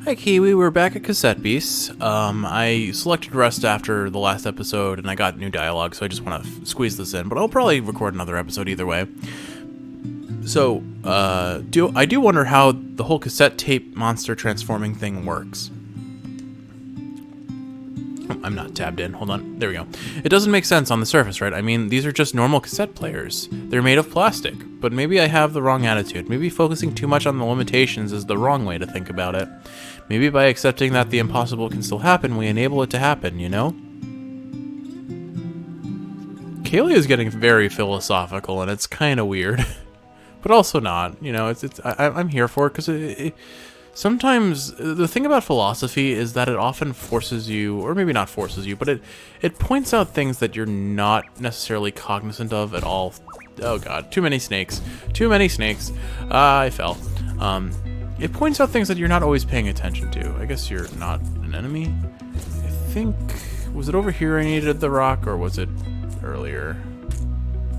Hi Kiwi, we're back at Cassette Beasts. I selected rest after the last episode and I got new dialogue, so I just want to squeeze this in, but I'll probably record another episode either way. So, I do wonder how the whole cassette tape monster transforming thing works. Oh, I'm not tabbed in, hold on, there we go. It doesn't make sense on the surface, right? I mean, these are just normal cassette players. They're made of plastic, but maybe I have the wrong attitude. Maybe focusing too much on the limitations is the wrong way to think about it. Maybe by accepting that the impossible can still happen, we enable it to happen, you know? Kaylee is getting very philosophical, and it's kind of weird. But also not, you know, I'm here for it, because sometimes the thing about philosophy is that it often forces you, or maybe not forces you, but it points out things that you're not necessarily cognizant of at all. Oh god, too many snakes. Too many snakes. I fell. It points out things that you're not always paying attention to. I guess you're not an enemy. I think, was it over here I needed the rock, or was it earlier?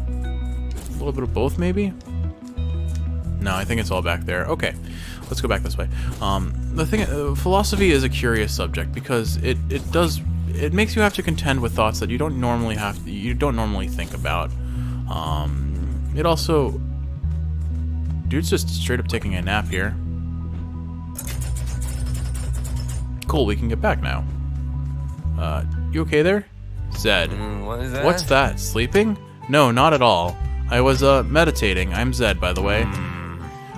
A little bit of both, maybe? No, I think it's all back there. Okay, let's go back this way. The thing, philosophy is a curious subject because it makes you have to contend with thoughts that you don't normally think about. It also, dude's just straight up taking a nap here. Cool, we can get back now. You okay there? Zed. What is that? What's that? Sleeping? No, not at all. I was meditating. I'm Zed, by the way.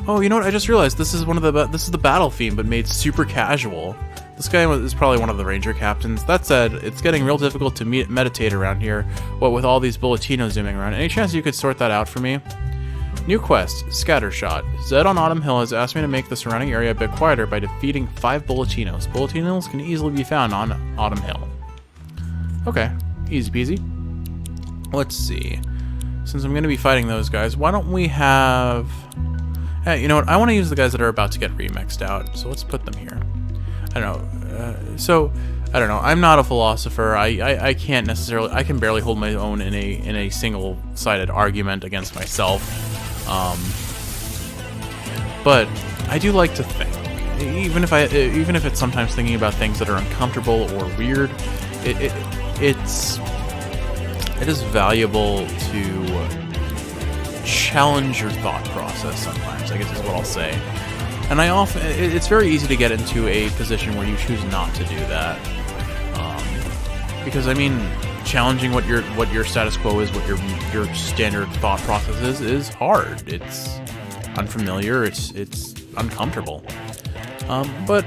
Oh, you know what? I just realized this is this is the battle theme, but made super casual. This guy is probably one of the ranger captains. That said, it's getting real difficult to meditate around here. What with all these bulletinos zooming around. Any chance you could sort that out for me? New quest, Scattershot. Zed on Autumn Hill has asked me to make the surrounding area a bit quieter by defeating 5 bulletinos. Bulletinos can easily be found on Autumn Hill. Okay, easy peasy. Let's see. Since I'm going to be fighting those guys, why don't we have... Hey, you know what? I want to use the guys that are about to get remixed out, so let's put them here. I don't know. I don't know. I'm not a philosopher. I can't necessarily... I can barely hold my own in a single-sided argument against myself. But I do like to think. Even if it's sometimes thinking about things that are uncomfortable or weird, it is valuable to challenge your thought process sometimes, I guess is what I'll say. And it's very easy to get into a position where you choose not to do that. Because I mean, challenging what your status quo is, what your standard thought process is hard. It's unfamiliar, it's uncomfortable. But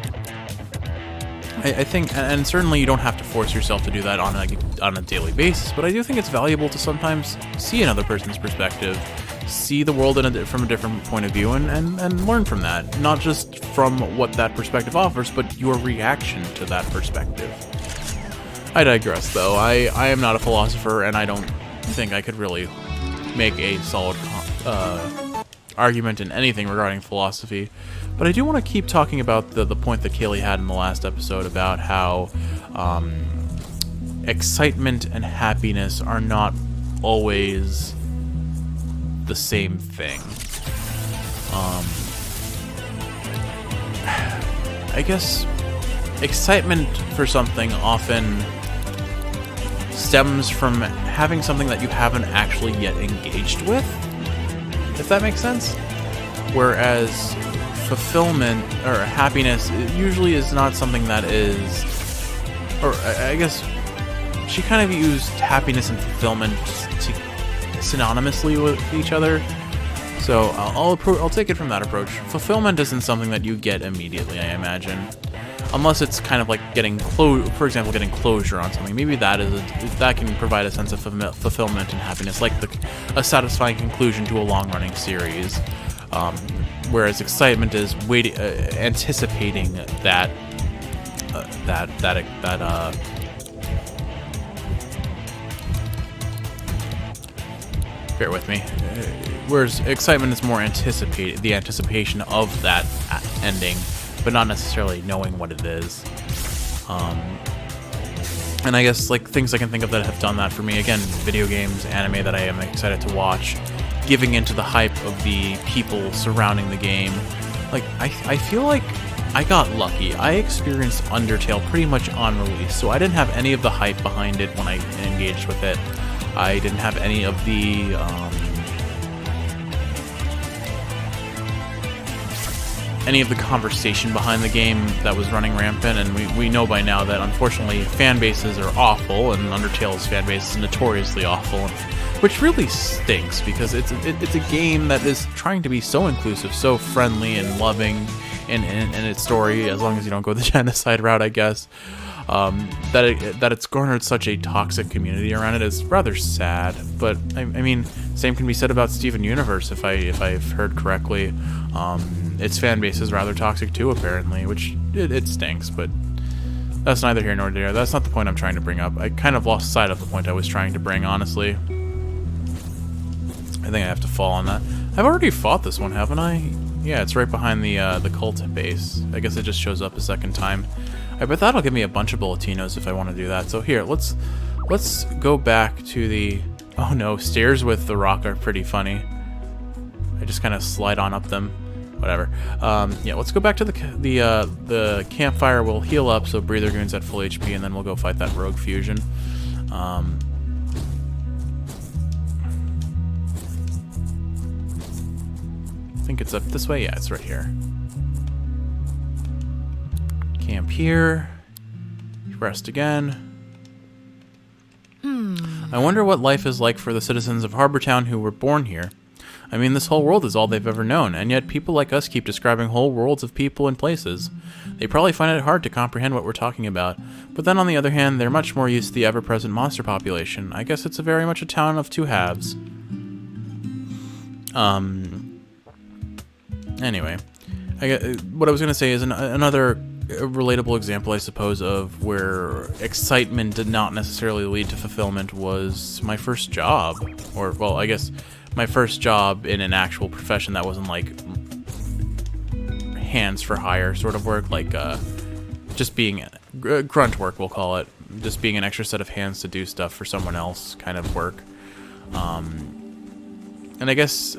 I think, and certainly you don't have to force yourself to do that on a daily basis, but I do think it's valuable to sometimes see another person's perspective, see the world from a different point of view, and learn from that. Not just from what that perspective offers, but your reaction to that perspective. I digress, though. I am not a philosopher, and I don't think I could really make a solid argument in anything regarding philosophy. But I do want to keep talking about the point that Kaylee had in the last episode about how excitement and happiness are not always the same thing. I guess excitement for something often stems from having something that you haven't actually yet engaged with, if that makes sense. Whereas fulfillment or happiness usually is not something that is, or I guess she kind of used happiness and fulfillment synonymously with each other. So I'll take it from that approach. Fulfillment isn't something that you get immediately, I imagine, unless it's kind of like getting for example, getting closure on something. Maybe that can provide a sense of fulfillment and happiness, like a satisfying conclusion to a long-running series. Whereas excitement is anticipating that bear with me. Whereas excitement is more the anticipation of that ending, but not necessarily knowing what it is. And I guess like things I can think of that have done that for me, again, video games, anime that I am excited to watch, giving into the hype of the people surrounding the game. Like I feel like I got lucky. I experienced Undertale pretty much on release, so I didn't have any of the hype behind it when I engaged with it. I didn't have any of the conversation behind the game that was running rampant, and we know by now that unfortunately fan bases are awful, and Undertale's fan base is notoriously awful, which really stinks because it's a game that is trying to be so inclusive, so friendly and loving in its story, as long as you don't go the genocide route, I guess. That it's garnered such a toxic community around it is rather sad. But I mean, same can be said about Steven Universe, if I've heard correctly. Its fan base is rather toxic too, apparently, which it stinks. But that's neither here nor there. That's not the point I'm trying to bring up. I kind of lost sight of the point I was trying to bring, honestly. I think I have to fall on that. I've already fought this one, haven't I? Yeah, it's right behind the cult base. I guess it just shows up a second time. I bet that'll give me a bunch of bulletinos if I want to do that. So here, let's go back to the... Oh no, stairs with the rock are pretty funny. I just kind of slide on up them. Whatever. Yeah, let's go back to the campfire. We'll heal up so Breather Goon's at full HP, and then we'll go fight that rogue fusion. I think it's up this way. Yeah, it's right here. Camp here. Rest again. I wonder what life is like for the citizens of Harbortown who were born here. I mean, this whole world is all they've ever known, and yet people like us keep describing whole worlds of people and places. They probably find it hard to comprehend what we're talking about, but then on the other hand, they're much more used to the ever-present monster population. I guess it's very much a town of two halves. Anyway, what I was going to say is another relatable example, I suppose, of where excitement did not necessarily lead to fulfillment was my first job. Or, well, I guess my first job in an actual profession that wasn't like hands for hire sort of work, like just being grunt work, we'll call it. Just being an extra set of hands to do stuff for someone else kind of work. And I guess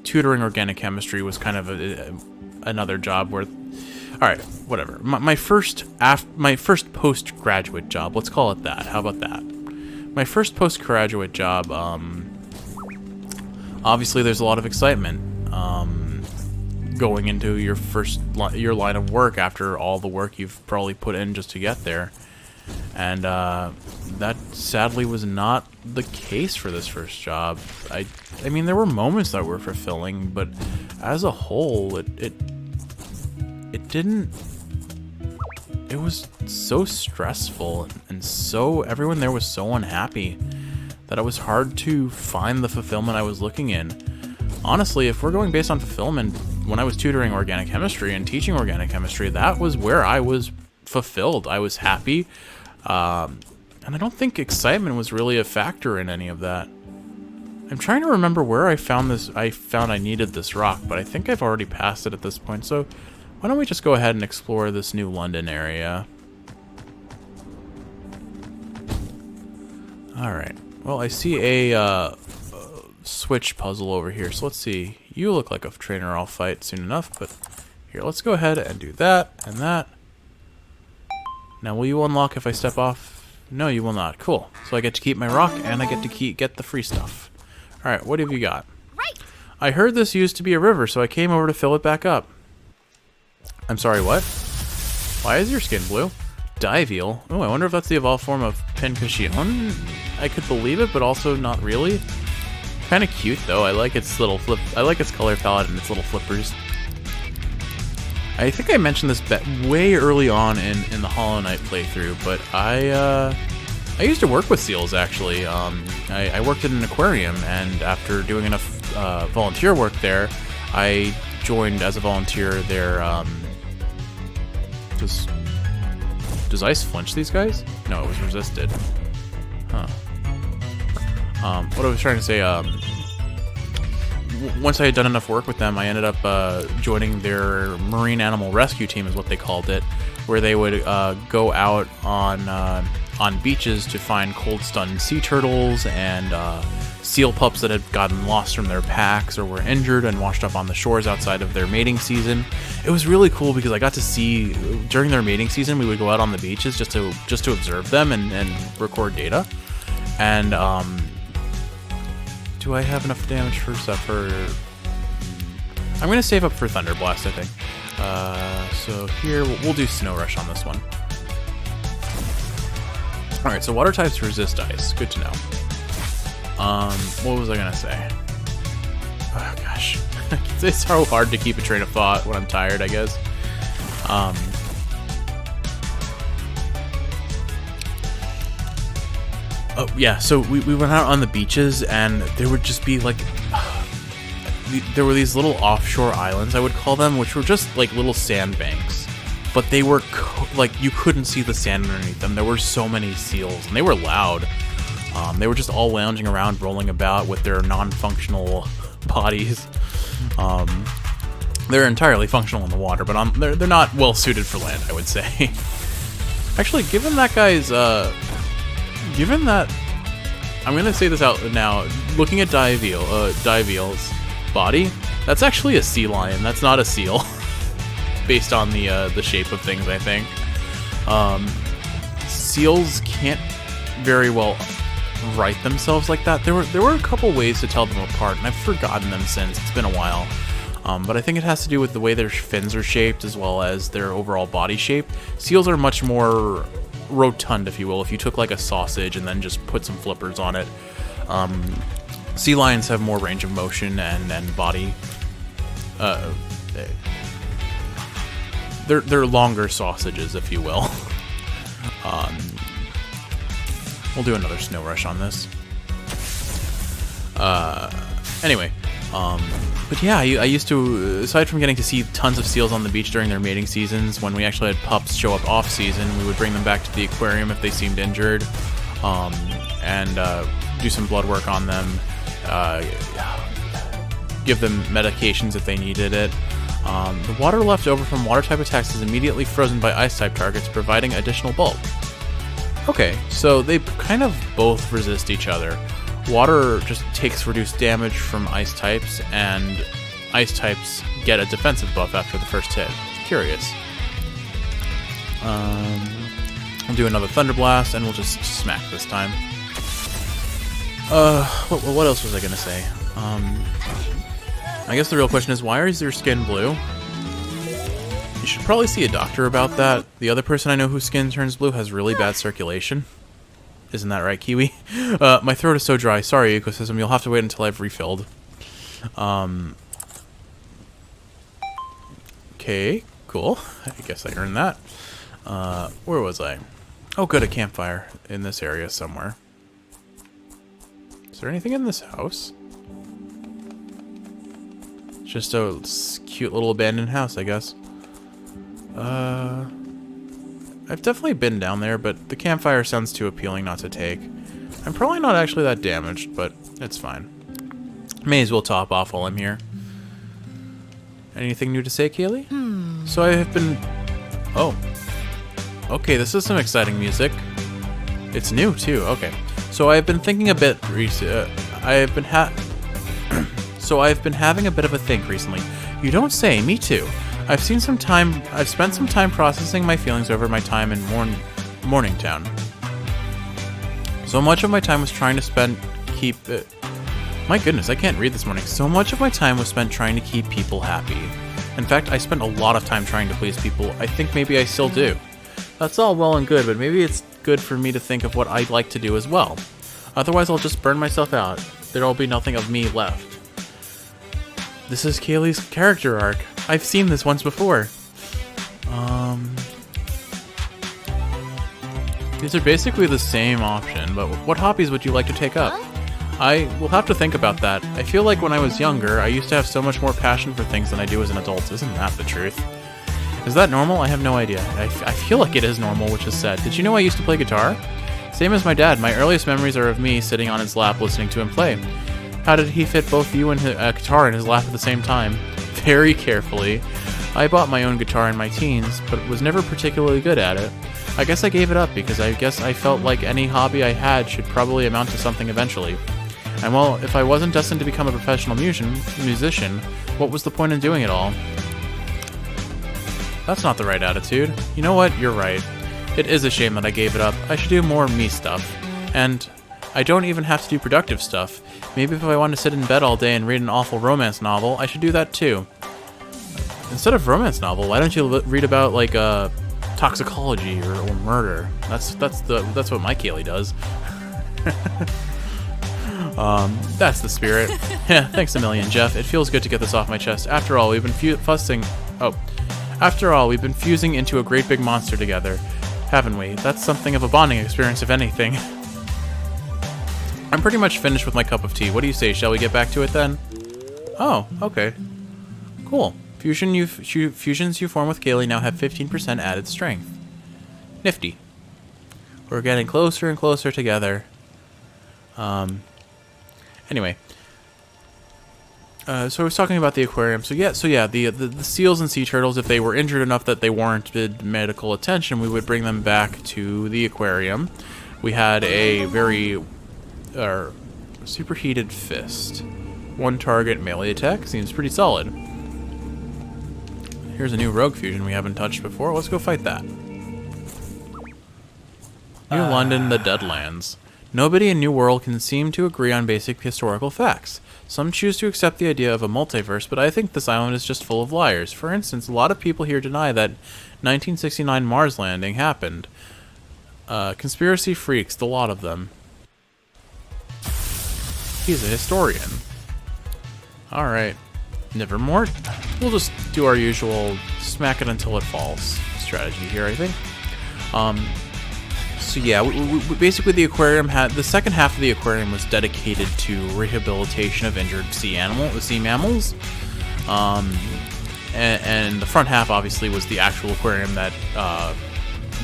tutoring organic chemistry was kind of another job where, all right, whatever. My first postgraduate job, let's call it that. How about that? My first postgraduate job. Obviously, there's a lot of excitement going into your line of work after all the work you've probably put in just to get there, and that sadly was not the case for this first job. I mean, there were moments that were fulfilling, but as a whole, it didn't. It was so stressful, and so everyone there was so unhappy that it was hard to find the fulfillment I was looking in. Honestly, if we're going based on fulfillment, when I was tutoring organic chemistry and teaching organic chemistry, that was where I was fulfilled. I was happy, and I don't think excitement was really a factor in any of that. I'm trying to remember where I found this. I found I needed this rock, but I think I've already passed it at this point, so why don't we just go ahead and explore this new London area. Alright, well, I see a switch puzzle over here, so let's see. You look like a trainer I'll fight soon enough, but here, let's go ahead and do that and that. Now, will you unlock if I step off? No, you will not. Cool. So I get to keep my rock, and I get to get the free stuff. Alright, what have you got? Right. I heard this used to be a river, so I came over to fill it back up. I'm sorry, what? Why is your skin blue? Diveal? Oh, I wonder if that's the evolved form of Pincushion. I could believe it, but also not really. Kind of cute, though. I like its little flip. I like its color palette and its little flippers. I think I mentioned this way early on in the Hollow Knight playthrough, but I used to work with seals, actually. I worked in an aquarium, and after doing enough volunteer work there, I joined as a volunteer their Does ice flinch these guys? No, it was resisted. Huh. What I was trying to say, once I had done enough work with them, I ended up joining their marine animal rescue team, is what they called it, where they would go out on beaches to find cold-stunned sea turtles and seal pups that had gotten lost from their packs or were injured and washed up on the shores outside of their mating season. It was really cool because I got to see, during their mating season, we would go out on the beaches just to observe them and record data. And do I have enough damage for stuff for... I'm going to save up for Thunder Blast, I think. So here, we'll do Snow Rush on this one. Alright, so water types resist ice. Good to know. What was I gonna say? Oh gosh. It's so hard to keep a train of thought when I'm tired, I guess. Oh yeah, so we went out on the beaches and there would just be like... there were these little offshore islands, I would call them, which were just like little sandbanks. But they were, like, you couldn't see the sand underneath them. There were so many seals, and they were loud. They were just all lounging around, rolling about with their non-functional bodies. They're entirely functional in the water, but they're not well-suited for land, I would say. Actually, given that guy's, given that... I'm going to say this out now. Looking at Diveel's body, that's actually a sea lion. That's not a seal. Based on the shape of things, I think. Seals can't very well right themselves like that. There were a couple ways to tell them apart, and I've forgotten them since. It's been a while. But I think it has to do with the way their fins are shaped as well as their overall body shape. Seals are much more rotund, if you will, if you took like a sausage and then just put some flippers on it. Sea lions have more range of motion and body. They're longer sausages, if you will. We'll do another Snow Rush on this. Anyway, but yeah, I used to, aside from getting to see tons of seals on the beach during their mating seasons, when we actually had pups show up off-season, we would bring them back to the aquarium if they seemed injured, and do some blood work on them, give them medications if they needed it. The water left over from water-type attacks is immediately frozen by ice-type targets, providing additional bulk. Okay, so they kind of both resist each other. Water just takes reduced damage from ice types, and ice types get a defensive buff after the first hit. Curious. We'll do another Thunder Blast, and we'll just smack this time. What else was I gonna say? I guess the real question is, why is your skin blue? You should probably see a doctor about that. The other person I know whose skin turns blue has really bad circulation. Isn't that right, Kiwi? My throat is so dry. Sorry, Ecosystem. You'll have to wait until I've refilled. Okay, cool. I guess I earned that. Where was I? Oh, good, a campfire in this area somewhere. Is there anything in this house? Just a cute little abandoned house, I guess. I've definitely been down there, but the campfire sounds too appealing not to take. I'm probably not actually that damaged, but it's fine. May as well top off while I'm here. Anything new to say, Kaylee? So I have been... Oh. Okay, this is some exciting music. It's new, too. Okay. So I've been thinking a bit... I've been having a bit of a think recently. You don't say, me too. I've spent some time processing my feelings over my time in Morningtown. So much of my time was trying to my goodness, I can't read this morning. So much of my time was spent trying to keep people happy. In fact, I spent a lot of time trying to please people. I think maybe I still do. That's all well and good, but maybe it's good for me to think of what I'd like to do as well. Otherwise, I'll just burn myself out. There'll be nothing of me left. This is Kaylee's character arc. I've seen this once before. These are basically the same option, but what hobbies would you like to take up? I will have to think about that. I feel like when I was younger, I used to have so much more passion for things than I do as an adult. Isn't that the truth? Is that normal? I have no idea. I feel like it is normal, which is sad. Did you know I used to play guitar? Same as my dad. My earliest memories are of me sitting on his lap listening to him play. How did he fit both you and a guitar in his lap at the same time? Very carefully. I bought my own guitar in my teens, but was never particularly good at it. I guess I gave it up because I guess I felt like any hobby I had should probably amount to something eventually. And well, if I wasn't destined to become a professional musician, what was the point in doing it all? That's not the right attitude. You know what? You're right. It is a shame that I gave it up. I should do more me stuff. And I don't even have to do productive stuff. Maybe if I want to sit in bed all day and read an awful romance novel, I should do that too. Instead of romance novel, why don't you read about, like, toxicology or murder? That's what my Kaylee does. That's the spirit. Yeah, thanks a million, Jeff. It feels good to get this off my chest. After all, we've been fusing into a great big monster together, haven't we? That's something of a bonding experience, if anything. I'm pretty much finished with my cup of tea. What do you say? Shall we get back to it then? Oh, okay. Cool. Fusions you form with Kaylee now have 15% added strength. Nifty. We're getting closer and closer together. Anyway. So I was talking about the aquarium. So yeah, the seals and sea turtles, if they were injured enough that they warranted medical attention, we would bring them back to the aquarium. We had a very superheated fist. One target melee attack. Seems pretty solid. Here's a new rogue fusion we haven't touched before. Let's go fight that. New London, the Deadlands. Nobody in New World can seem to agree on basic historical facts. Some choose to accept the idea of a multiverse, but I think this island is just full of liars. For instance, a lot of people here deny that 1969 Mars landing happened. Conspiracy freaks, the lot of them. He's a historian. Alright. Nevermore. We'll just do our usual smack it until it falls strategy here, I think. So yeah, we basically the aquarium the second half of the aquarium was dedicated to rehabilitation of injured sea mammals. And the front half obviously was the actual aquarium that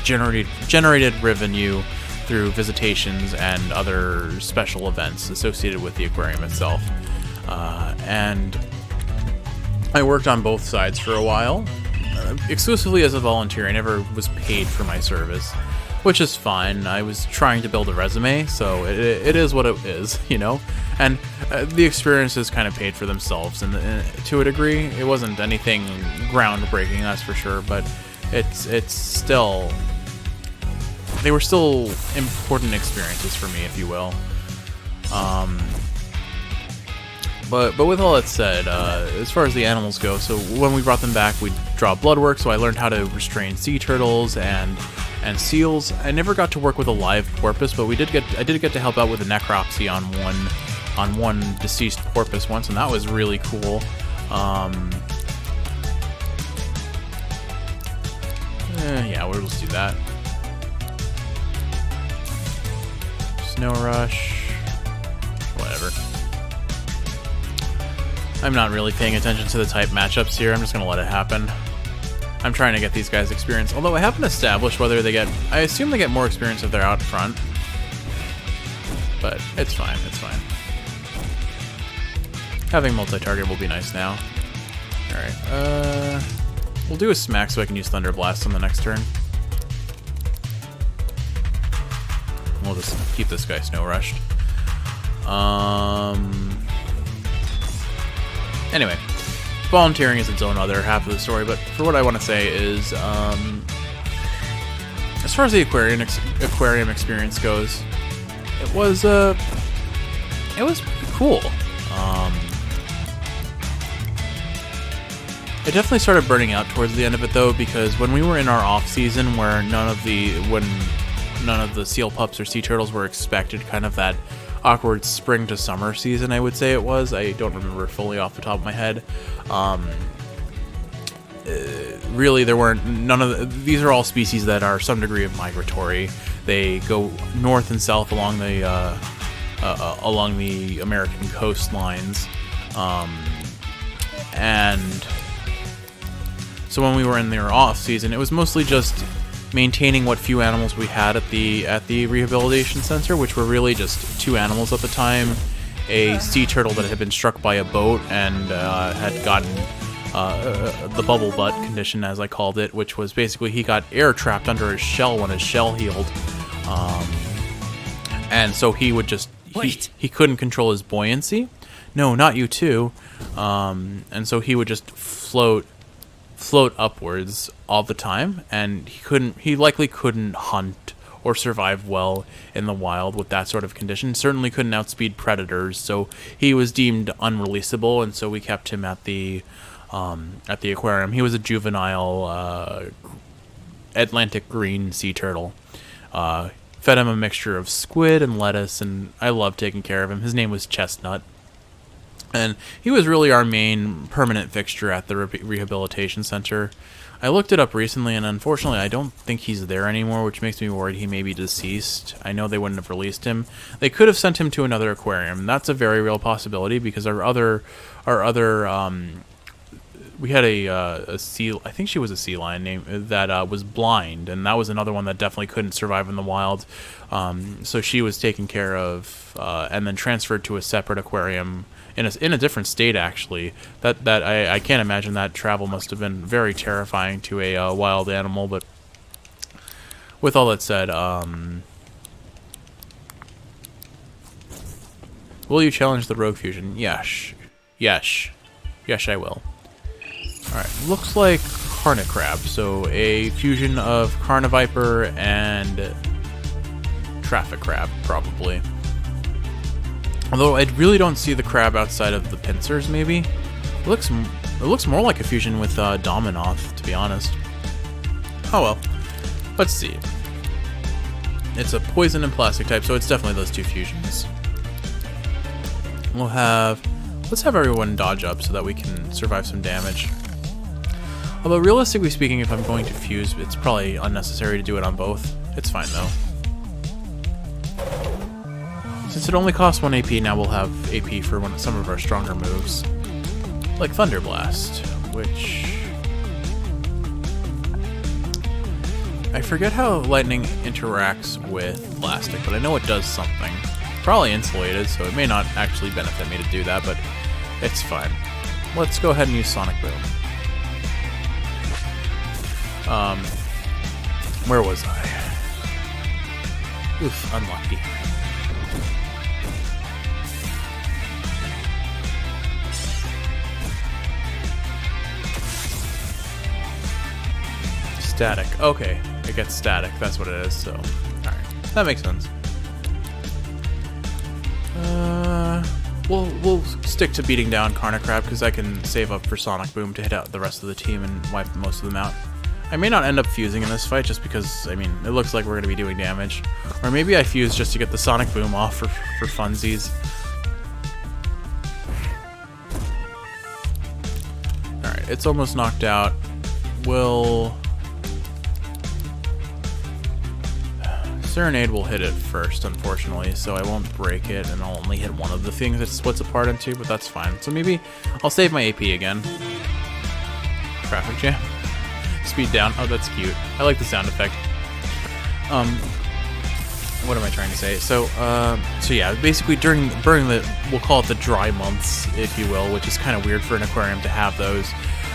generated revenue through visitations and other special events associated with the aquarium itself. And I worked on both sides for a while, exclusively as a volunteer. I never was paid for my service, which is fine. I was trying to build a resume, so it is what it is, you know? And the experiences kind of paid for themselves, and to a degree. It wasn't anything groundbreaking, that's for sure, but it's still... They were still important experiences for me, if you will. But with all that said, as far as the animals go, so when we brought them back, we'd draw blood work, so I learned how to restrain sea turtles and seals. I never got to work with a live porpoise, but I did get to help out with a necropsy on one deceased porpoise once, and that was really cool. Yeah, we'll just do that. Snow Rush. Whatever. I'm not really paying attention to the type matchups here. I'm just going to let it happen. I'm trying to get these guys experience. Although I haven't established whether they get... I assume they get more experience if they're out front. But it's fine. It's fine. Having multi-target will be nice now. Alright. We'll do a smack so I can use Thunder Blast on the next turn. We'll just keep this guy Snow Rushed. Anyway, volunteering is its own other half of the story, but for what I want to say is, as far as the aquarium experience goes, it was pretty cool. It definitely started burning out towards the end of it, though, because when we were in our off season, where none of the seal pups or sea turtles were expected, kind of that awkward spring to summer season, I would say it was. I don't remember fully off the top of my head. Really, there weren't these are all species that are some degree of migratory. They go north and south along the American coastlines, and so when we were in their off season, it was mostly just maintaining what few animals we had at the rehabilitation center, which were really just two animals at the time. A sea turtle that had been struck by a boat and had gotten the bubble butt condition, as I called it, which was basically he got air trapped under his shell when his shell healed. And so he would just he couldn't control his buoyancy. No, not you too. And so he would just float upwards all the time, and he likely couldn't hunt or survive well in the wild with that sort of condition. Certainly couldn't outspeed predators, so he was deemed unreleasable, and so we kept him at the aquarium. He was a juvenile Atlantic green sea turtle. Fed him a mixture of squid and lettuce, and I loved taking care of him. His name was Chestnut. And he was really our main permanent fixture at the rehabilitation center. I looked it up recently, and unfortunately I don't think he's there anymore, which makes me worried he may be deceased. I know they wouldn't have released him. They could have sent him to another aquarium. That's a very real possibility, because our other we had a sea, I think she was a sea lion name, that was blind, and that was another one that definitely couldn't survive in the wild. So she was taken care of and then transferred to a separate aquarium in a different state, actually. That I can't imagine that travel must have been very terrifying to a wild animal. But with all that said, will you challenge the rogue fusion? Yes, I will. Alright, looks like Carnicrab, so a fusion of Carniviper and Traffic Crab, probably. Although I really don't see the crab outside of the pincers, maybe. It looks more like a fusion with Dominoth, to be honest. Oh well. Let's see. It's a poison and plastic type, so it's definitely those two fusions. Let's have everyone dodge up so that we can survive some damage. Although, realistically speaking, if I'm going to fuse, it's probably unnecessary to do it on both. It's fine, though. Since it only costs 1 AP, now we'll have AP for some of our stronger moves. Like Thunder Blast, which... I forget how lightning interacts with plastic, but I know it does something. Probably insulated, so it may not actually benefit me to do that, but it's fine. Let's go ahead and use Sonic Boom. Where was I? Oof, unlucky. Static. Okay, it gets static. That's what it is, so... Alright, that makes sense. We'll stick to beating down Carnicrab, because I can save up for Sonic Boom to hit out the rest of the team and wipe most of them out. I may not end up fusing in this fight, just because, I mean, it looks like we're going to be doing damage. Or maybe I fuse just to get the Sonic Boom off for funsies. Alright, it's almost knocked out. Serenade will hit it first, unfortunately, so I won't break it, and I'll only hit one of the things it splits apart into, but that's fine. So maybe I'll save my AP again. Traffic Jam. Speed down. Oh, that's cute. I like the sound effect. What am I trying to say? So yeah, basically during the, we'll call it the dry months, if you will, which is kind of weird for an aquarium to have those.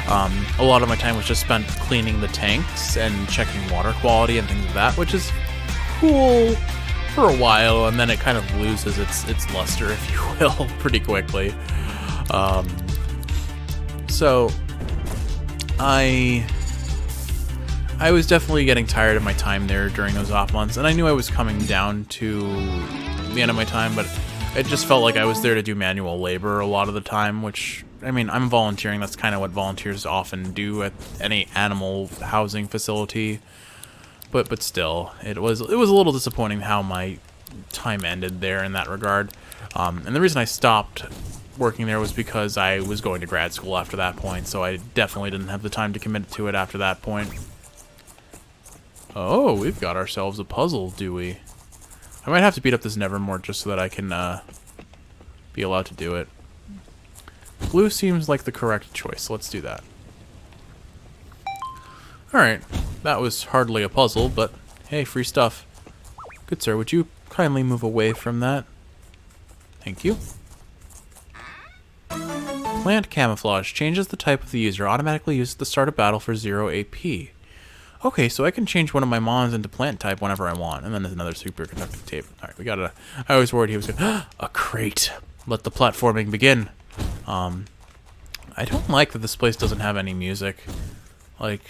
A lot of my time was just spent cleaning the tanks and checking water quality and things like that, which is cool for a while, and then it kind of loses its luster, if you will, pretty quickly. So I was definitely getting tired of my time there during those off months, and I knew I was coming down to the end of my time, but it just felt like I was there to do manual labor a lot of the time, which, I mean, I'm volunteering. That's kind of what volunteers often do at any animal housing facility. But still, it was a little disappointing how my time ended there in that regard. And the reason I stopped working there was because I was going to grad school after that point, so I definitely didn't have the time to commit to it after that point. Oh, we've got ourselves a puzzle, do we? I might have to beat up this Nevermore just so that I can be allowed to do it. Blue seems like the correct choice. Let's do that. Alright, that was hardly a puzzle, but hey, free stuff. Good sir, would you kindly move away from that? Thank you. Plant Camouflage changes the type of the user, automatically used at the start of battle for 0 AP. Okay, so I can change one of my mons into plant type whenever I want. And then there's another superconducting tape. Alright, we got a... I always worried he was gonna... a crate! Let the platforming begin. I don't like that this place doesn't have any music. Like...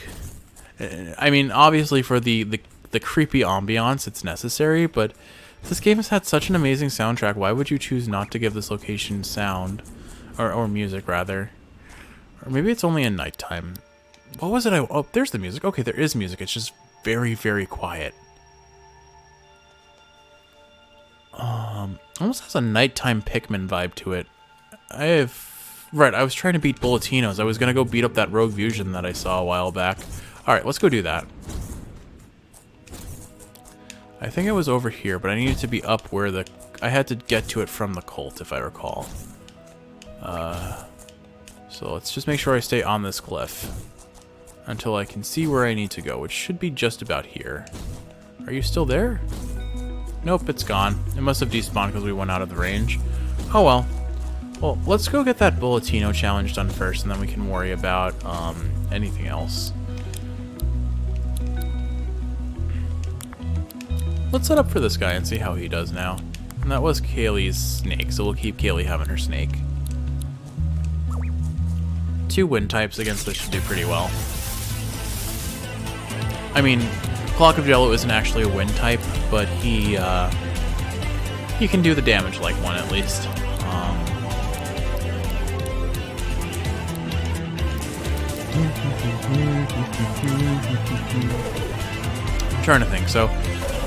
I mean, obviously for the creepy ambiance, it's necessary, but this game has had such an amazing soundtrack. Why would you choose not to give this location sound? Or music, rather. Or maybe it's only in nighttime. What was it? Oh, there's the music. Okay, there is music. It's just very, very quiet. Almost has a nighttime Pikmin vibe to it. Right, I was trying to beat Bulletinos. I was gonna go beat up that Rogue Fusion that I saw a while back. Alright, let's go do that. I think it was over here, but I needed to be up where I had to get to it from the cult, if I recall. So let's just make sure I stay on this cliff until I can see where I need to go, which should be just about here. Are you still there? Nope, it's gone. It must have despawned because we went out of the range. Oh well. Well, let's go get that Bulletino challenge done first, and then we can worry about anything else. Let's set up for this guy and see how he does now. And that was Kaylee's snake, so we'll keep Kaylee having her snake. 2 wind types against this should do pretty well. I mean, ClockOfJello isn't actually a wind type, but he can do the damage like one at least. I'm trying to think. So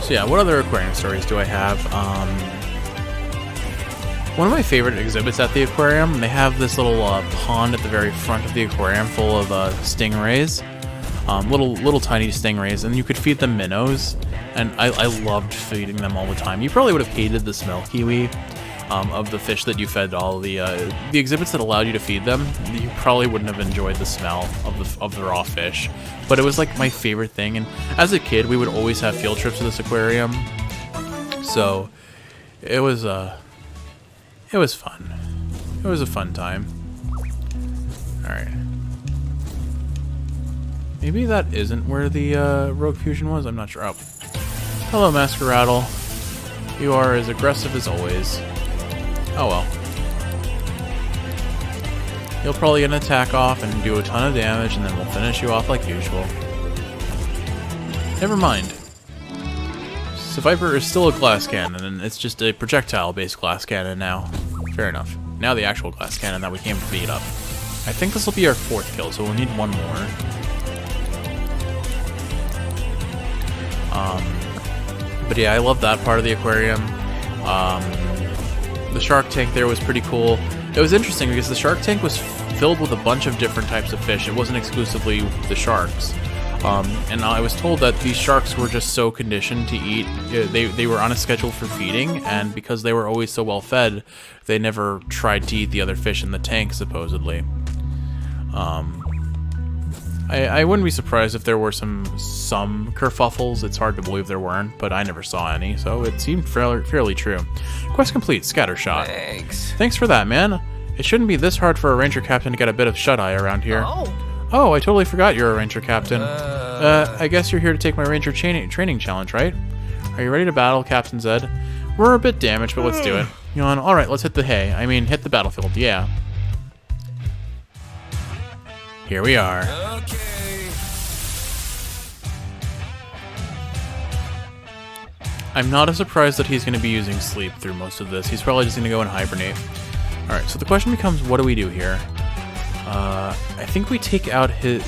yeah, what other aquarium stories do I have? One of my favorite exhibits at the aquarium, they have this little pond at the very front of the aquarium full of stingrays. Little tiny stingrays, and you could feed them minnows, and I loved feeding them all the time. You probably would have hated the smell, Kiwi, of the fish that you fed all the exhibits that allowed you to feed them. You probably wouldn't have enjoyed the smell of the raw fish, but it was like my favorite thing. And as a kid, we would always have field trips to this aquarium, so it was fun. It was a fun time. All right. Maybe that isn't where the Rogue Fusion was? I'm not sure. Oh. Hello, Masqueraddle. You are as aggressive as always. Oh well. You'll probably get an attack off and do a ton of damage, and then we'll finish you off like usual. Never mind. Viper is still a glass cannon, and it's just a projectile-based glass cannon now. Fair enough. Now the actual glass cannon that we came to beat up. I think this will be our 4th kill, so we'll need one more. But yeah, I love that part of the aquarium. The shark tank there was pretty cool. It was interesting because the shark tank was filled with a bunch of different types of fish. It wasn't exclusively the sharks. And I was told that these sharks were just so conditioned to eat. They were on a schedule for feeding, and because they were always so well fed, they never tried to eat the other fish in the tank, supposedly. I wouldn't be surprised if there were some kerfuffles. It's hard to believe there weren't, but I never saw any, so it seemed fairly true. Quest complete, Scattershot. Thanks for that, man. It shouldn't be this hard for a ranger captain to get a bit of shut-eye around here. Oh, I totally forgot you're a ranger captain. I guess you're here to take my ranger training challenge, right? Are you ready to battle, Captain Zed? We're a bit damaged, but let's do it. Yawn. Alright, let's hit the hay. I mean, hit the battlefield, yeah. Here we are. Okay. I'm not as surprised that he's going to be using sleep through most of this. He's probably just going to go and hibernate. Alright, so the question becomes, what do we do here? I think we take out his...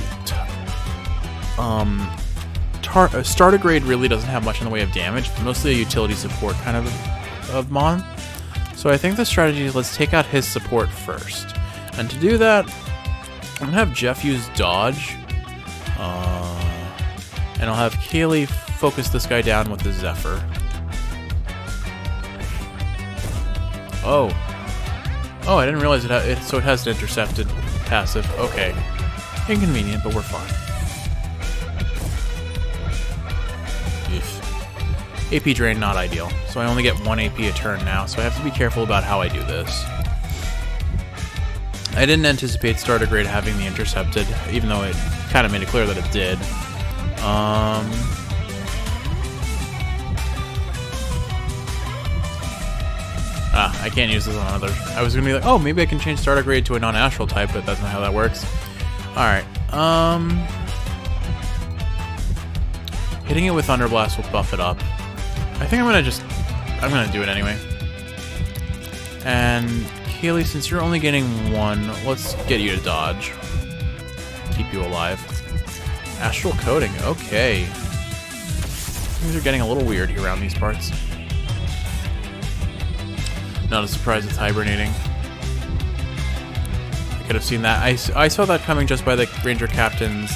Startergrade really doesn't have much in the way of damage, but mostly a utility support kind of mon. So I think the strategy is let's take out his support first. And to do that, I'm going to have Jeff use dodge. And I'll have Kaylee focus this guy down with the Zephyr. Oh, I didn't realize so it has an intercepted passive. Okay. Inconvenient, but we're fine. Oof. AP drain, not ideal. So I only get 1 AP a turn now, so I have to be careful about how I do this. I didn't anticipate Startergrade having the intercepted, even though it kind of made it clear that it did. I can't use this on others. I was gonna be like, oh, maybe I can change starter grade to a non-astral type, but that's not how that works. Alright, hitting it with Thunder Blast will buff it up. I think I'm gonna do it anyway. And Kaylee, since you're only getting one, let's get you to dodge. Keep you alive. Astral Coating, okay. Things are getting a little weird here around these parts. Not a surprise it's hibernating. I could have seen that. I saw that coming just by the Ranger Captain's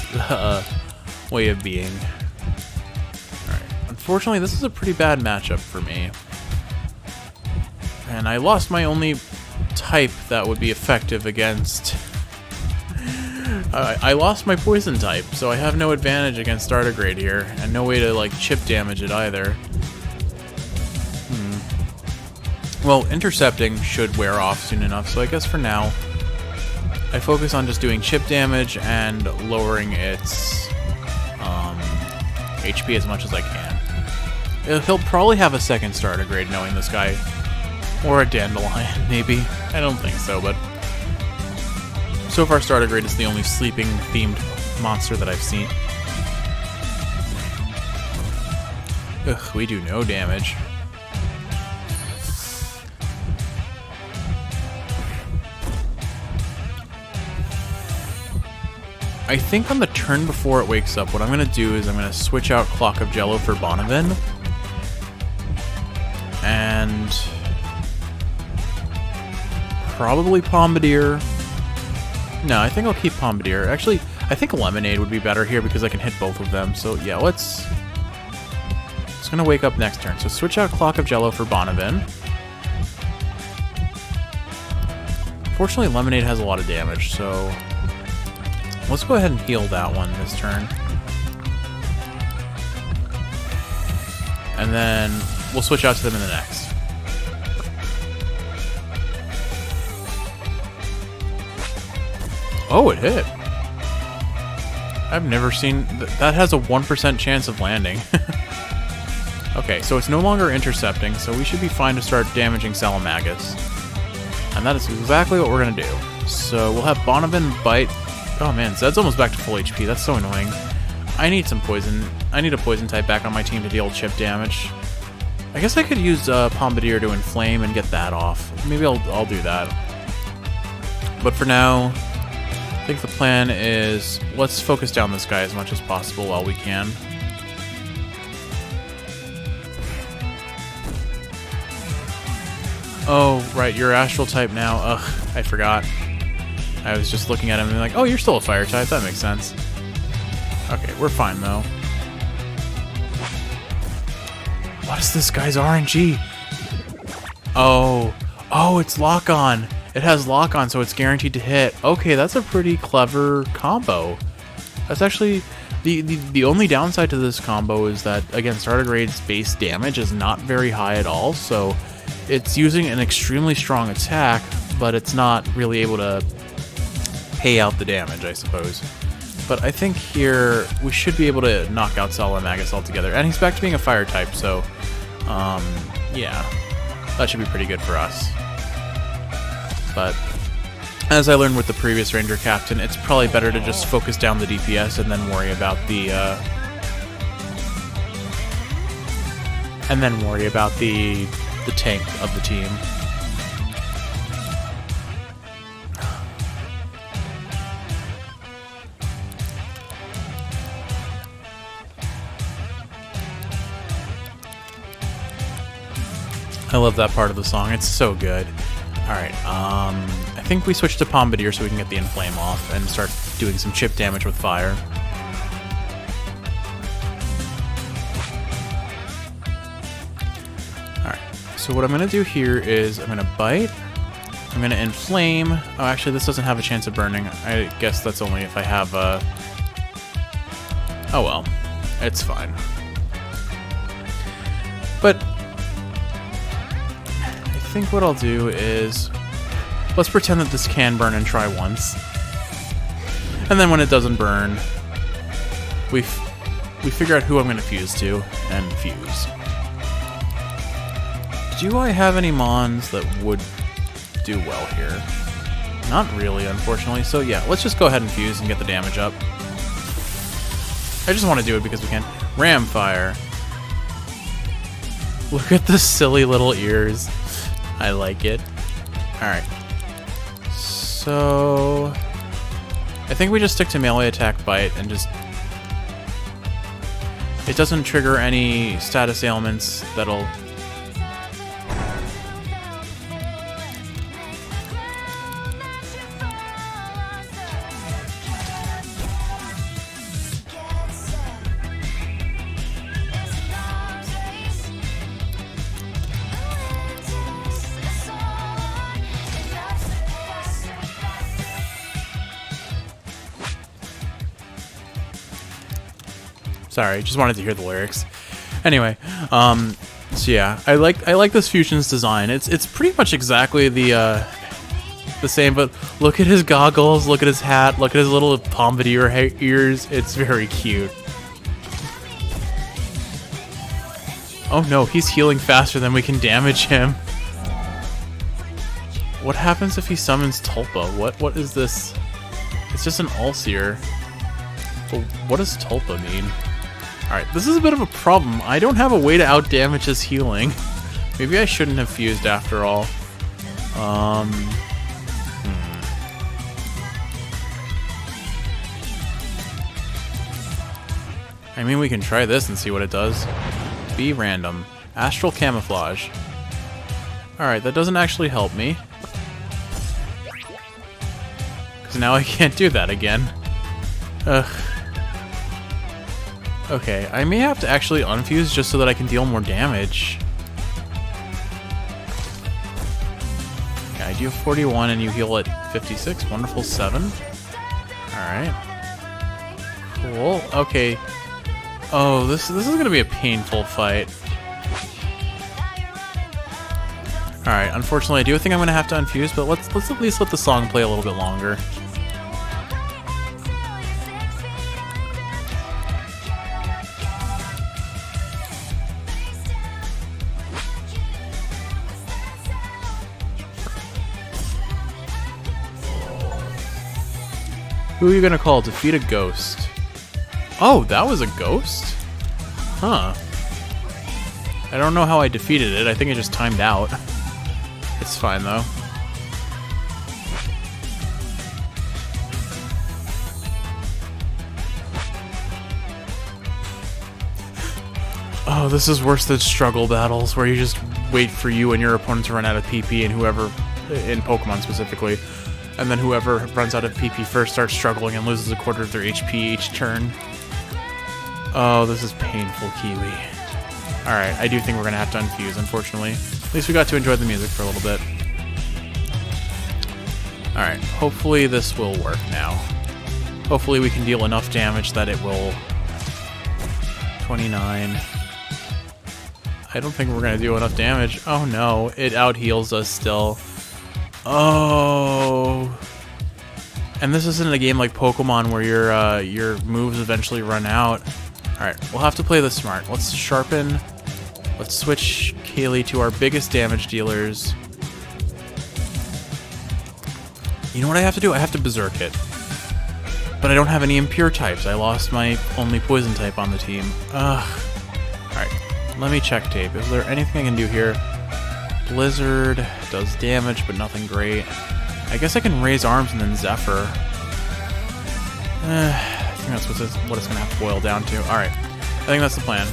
way of being. Alright. Unfortunately, this is a pretty bad matchup for me. And I lost my only type that would be effective against... I lost my poison type, so I have no advantage against starter grade here, and no way to, like, chip damage it either. Well, intercepting should wear off soon enough, so I guess for now, I focus on just doing chip damage and lowering its HP as much as I can. He'll probably have a second starter grade knowing this guy. Or a Dandelion, maybe. I don't think so, but... So far, starter grade is the only sleeping-themed monster that I've seen. Ugh, we do no damage. I think on the turn before it wakes up, what I'm going to do is I'm going to switch out ClockOfJello for Bonavin. And... probably Bombardier. No, I think I'll keep Bombardier. Actually, I think Lemonade would be better here because I can hit both of them. So yeah, let's... It's going to wake up next turn. So switch out ClockOfJello for Bonavin. Fortunately, Lemonade has a lot of damage, so... Let's go ahead and heal that one this turn. And then we'll switch out to them in the next. Oh, it hit. I've never seen... that has a 1% chance of landing. Okay, so it's no longer intercepting, so we should be fine to start damaging Salamagus. And that is exactly what we're going to do. So we'll have Bonavin bite... Oh man, Zed's almost back to full HP. That's so annoying. I need some poison. I need a poison type back on my team to deal chip damage. I guess I could use Bombardier to inflame and get that off. Maybe I'll do that. But for now, I think the plan is let's focus down this guy as much as possible while we can. Oh, right, you're Astral type now. Ugh, I forgot. I was just looking at him and like, oh, you're still a fire type. That makes sense. Okay, we're fine, though. What is this guy's RNG? Oh, it's lock-on. It has lock-on, so it's guaranteed to hit. Okay, that's a pretty clever combo. That's actually... The only downside to this combo is that, again, starter grade's base damage is not very high at all, so it's using an extremely strong attack, but it's not really able to pay out the damage, I suppose. But I think here we should be able to knock out Salamagus altogether. And he's back to being a fire type, so yeah, that should be pretty good for us. But as I learned with the previous Ranger Captain, it's probably better to just focus down the DPS and then worry about the tank of the team. I love that part of the song. It's so good. Alright, I think we switch to Bombardier so we can get the Inflame off and start doing some chip damage with fire. Alright, so what I'm going to do here is I'm going to bite, I'm going to Inflame. Oh, actually, this doesn't have a chance of burning. I guess that's only if I have a... Oh well, it's fine. But... I think what I'll do is let's pretend that this can burn and try once, and then when it doesn't burn, we we figure out who I'm going to fuse to, and fuse. Do I have any mons that would do well here? Not really, unfortunately. So yeah, let's just go ahead and fuse and get the damage up. I just want to do it because we can. Ram fire. Look at the silly little ears. I like it. Alright. So I think we just stick to melee attack bite and just... It doesn't trigger any status ailments that'll... Sorry, just wanted to hear the lyrics. Anyway, so yeah, I like this fusion's design. It's pretty much exactly the same, but look at his goggles, look at his hat, look at his little pompadour ears. It's very cute. Oh no, he's healing faster than we can damage him. What happens if he summons Tulpa? What is this? It's just an Ulcer. But what does Tulpa mean? Alright, this is a bit of a problem. I don't have a way to outdamage his healing. Maybe I shouldn't have fused after all. I mean, we can try this and see what it does. Be random. Astral camouflage. Alright, that doesn't actually help me. Because now I can't do that again. Ugh. Okay, I may have to actually unfuse just so that I can deal more damage. Yeah, I do 41 and you heal at 56. Wonderful, 7. Alright. Cool. Okay. Oh, this is gonna be a painful fight. Alright, unfortunately I do think I'm gonna have to unfuse, but let's at least let the song play a little bit longer. Who are you gonna call? Defeat a ghost. Oh, that was a ghost? Huh. I don't know how I defeated it. I think it just timed out. It's fine, though. Oh, this is worse than struggle battles, where you just wait for you and your opponent to run out of PP, and whoever, in Pokemon specifically, and then whoever runs out of PP first starts struggling and loses a quarter of their HP each turn. Oh, this is painful, Kiwi. Alright, I do think we're gonna have to unfuse, unfortunately. At least we got to enjoy the music for a little bit. Alright, hopefully this will work now. Hopefully we can deal enough damage that it will... 29... I don't think we're gonna do enough damage. Oh no, it out-heals us still. Oh, and this isn't a game like Pokemon where your moves eventually run out. All right, we'll have to play this smart. Let's sharpen. Let's switch Kaylee to our biggest damage dealers. You know what I have to do? I have to Berserk it. But I don't have any impure types. I lost my only poison type on the team. Ugh. All right, let me check tape. Is there anything I can do here? Blizzard does damage, but nothing great. I guess I can raise arms and then Zephyr. I think that's what it's going to have to boil down to. Alright, I think that's the plan.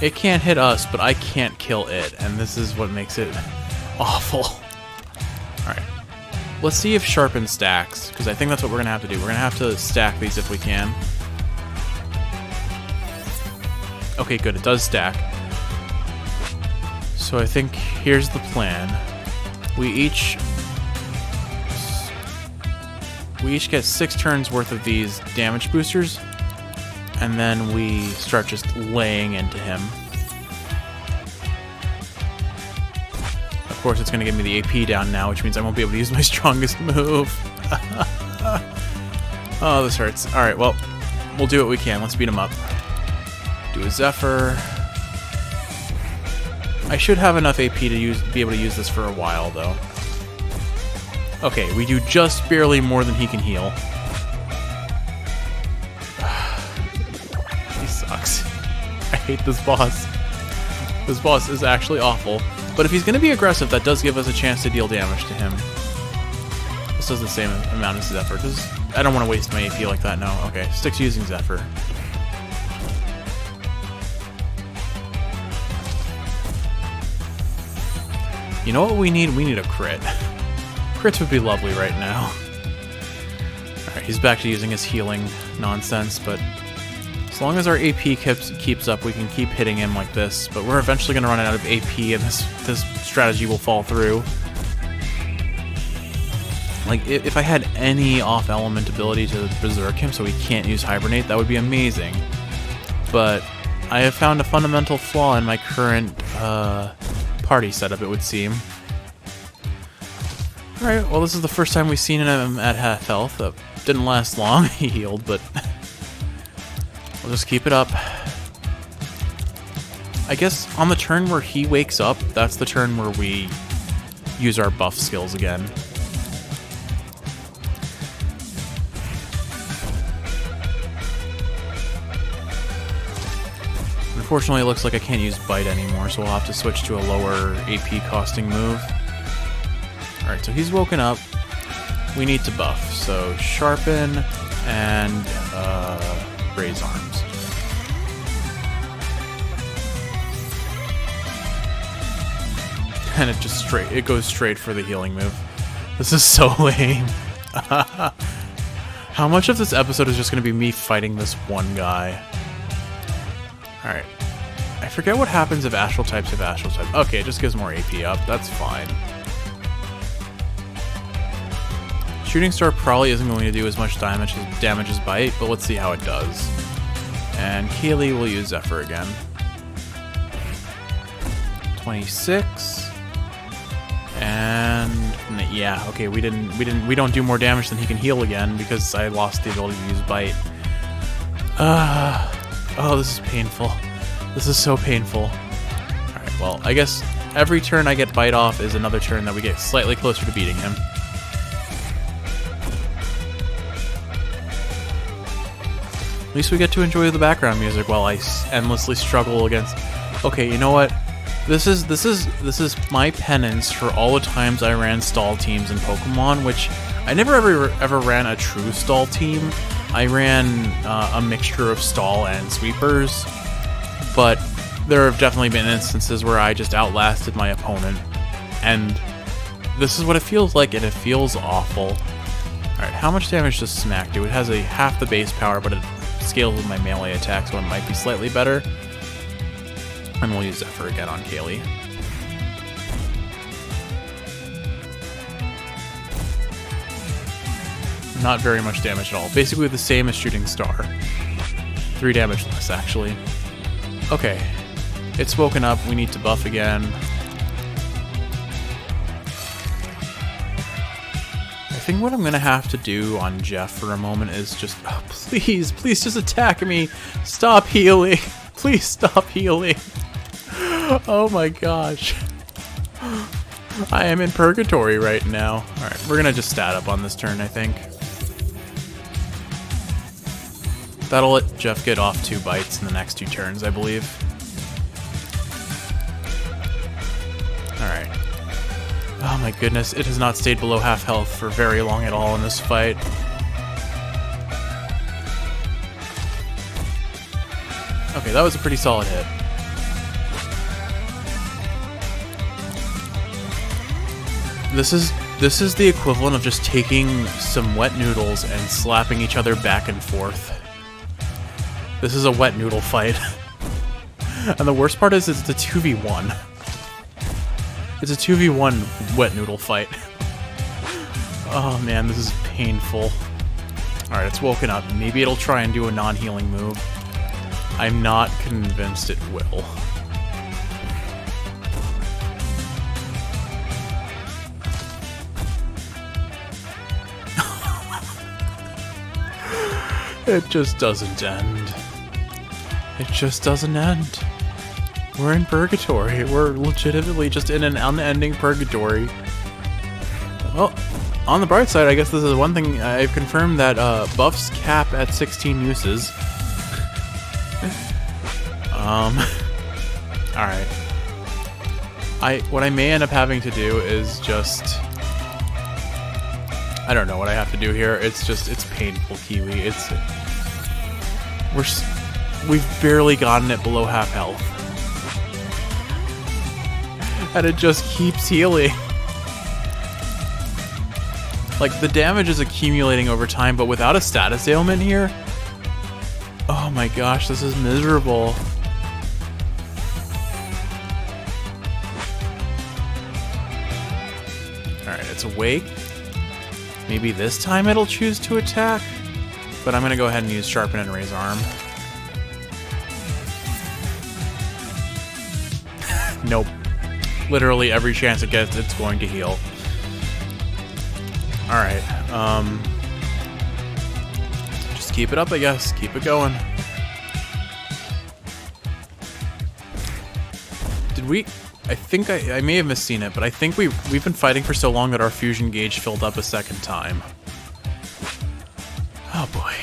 It can't hit us, but I can't kill it, and this is what makes it awful. Alright, let's see if Sharpen stacks, because I think that's what we're going to have to do. We're going to have to stack these if we can. Okay, good, it does stack. So I think here's the plan. We each get 6 turns worth of these damage boosters, and then we start just laying into him. Of course, it's going to give me the AP down now, which means I won't be able to use my strongest move. Oh, this hurts. Alright, well, we'll do what we can. Let's beat him up. Do a Zephyr. I should have enough AP to be able to use this for a while, though. Okay, we do just barely more than he can heal. He sucks. I hate this boss. This boss is actually awful. But if he's going to be aggressive, that does give us a chance to deal damage to him. This does the same amount as Zephyr, because I don't want to waste my AP like that, no. Okay, stick to using Zephyr. You know what we need? We need a crit. Crits would be lovely right now. Alright, he's back to using his healing nonsense, but as long as our AP keeps up, we can keep hitting him like this, but we're eventually going to run out of AP and this strategy will fall through. Like, if I had any off-element ability to berserk him so he can't use Hibernate, that would be amazing. But I have found a fundamental flaw in my current party setup, it would seem. Alright, well, this is the first time we've seen him at half health. Didn't last long, he healed, but we'll just keep it up. I guess on the turn where he wakes up, that's the turn where we use our buff skills again. Unfortunately, it looks like I can't use Bite anymore, so we'll have to switch to a lower AP costing move. Alright, so he's woken up. We need to buff, so Sharpen and Raise Arms. And it goes straight for the healing move. This is so lame. How much of this episode is just going to be me fighting this one guy? Alright. I forget what happens if Astral types have Astral type. Okay, it just gives more AP up. That's fine. Shooting Star probably isn't going to do as much damage as Bite, but let's see how it does. And Kaylee will use Zephyr again. 26. And yeah, okay, we don't do more damage than he can heal again because I lost the ability to use Bite. Oh, this is painful. This is so painful. Alright, well, I guess every turn I get Bite off is another turn that we get slightly closer to beating him. At least we get to enjoy the background music while I endlessly struggle against... Okay, you know what? This is my penance for all the times I ran stall teams in Pokemon, which I never ever ran a true stall team. I ran a mixture of stall and sweepers, but there have definitely been instances where I just outlasted my opponent, and this is what it feels like, and it feels awful. Alright, how much damage does Smack do? It has half the base power, but it scales with my melee attack, so it might be slightly better. And we'll use Zephyr again on Kaylee. Not very much damage at all. Basically the same as Shooting Star. 3 damage less, actually. Okay. It's woken up. We need to buff again. I think what I'm going to have to do on Jeff for a moment is just... Oh, please just attack me. Stop healing. Please stop healing. Oh my gosh. I am in purgatory right now. Alright, we're going to just stat up on this turn, I think. That'll let Jeff get off 2 bites in the next 2 turns, I believe. Alright. Oh my goodness, it has not stayed below half health for very long at all in this fight. Okay, that was a pretty solid hit. This is the equivalent of just taking some wet noodles and slapping each other back and forth. This is a wet noodle fight. And the worst part is it's a 2v1. It's a 2v1 wet noodle fight. Oh man, this is painful. Alright, it's woken up. Maybe it'll try and do a non-healing move. I'm not convinced it will. It just doesn't end. It just doesn't end. We're in purgatory. We're legitimately just in an unending purgatory. Well, on the bright side, I guess this is one thing. I've confirmed that buffs cap at 16 uses. Alright. What I may end up having to do is just... I don't know what I have to do here. It's painful, Kiwi. We've barely gotten it below half health. And it just keeps healing. Like, the damage is accumulating over time, but without a status ailment here... Oh my gosh, this is miserable. Alright, it's awake. Maybe this time it'll choose to attack? But I'm gonna go ahead and use Sharpen and Raise Arm. Nope. Literally every chance it gets, it's going to heal. Alright, just keep it up, I guess. Keep it going. Did we... I think I may have misseen it, but I think we've been fighting for so long that our fusion gauge filled up a second time. Oh boy.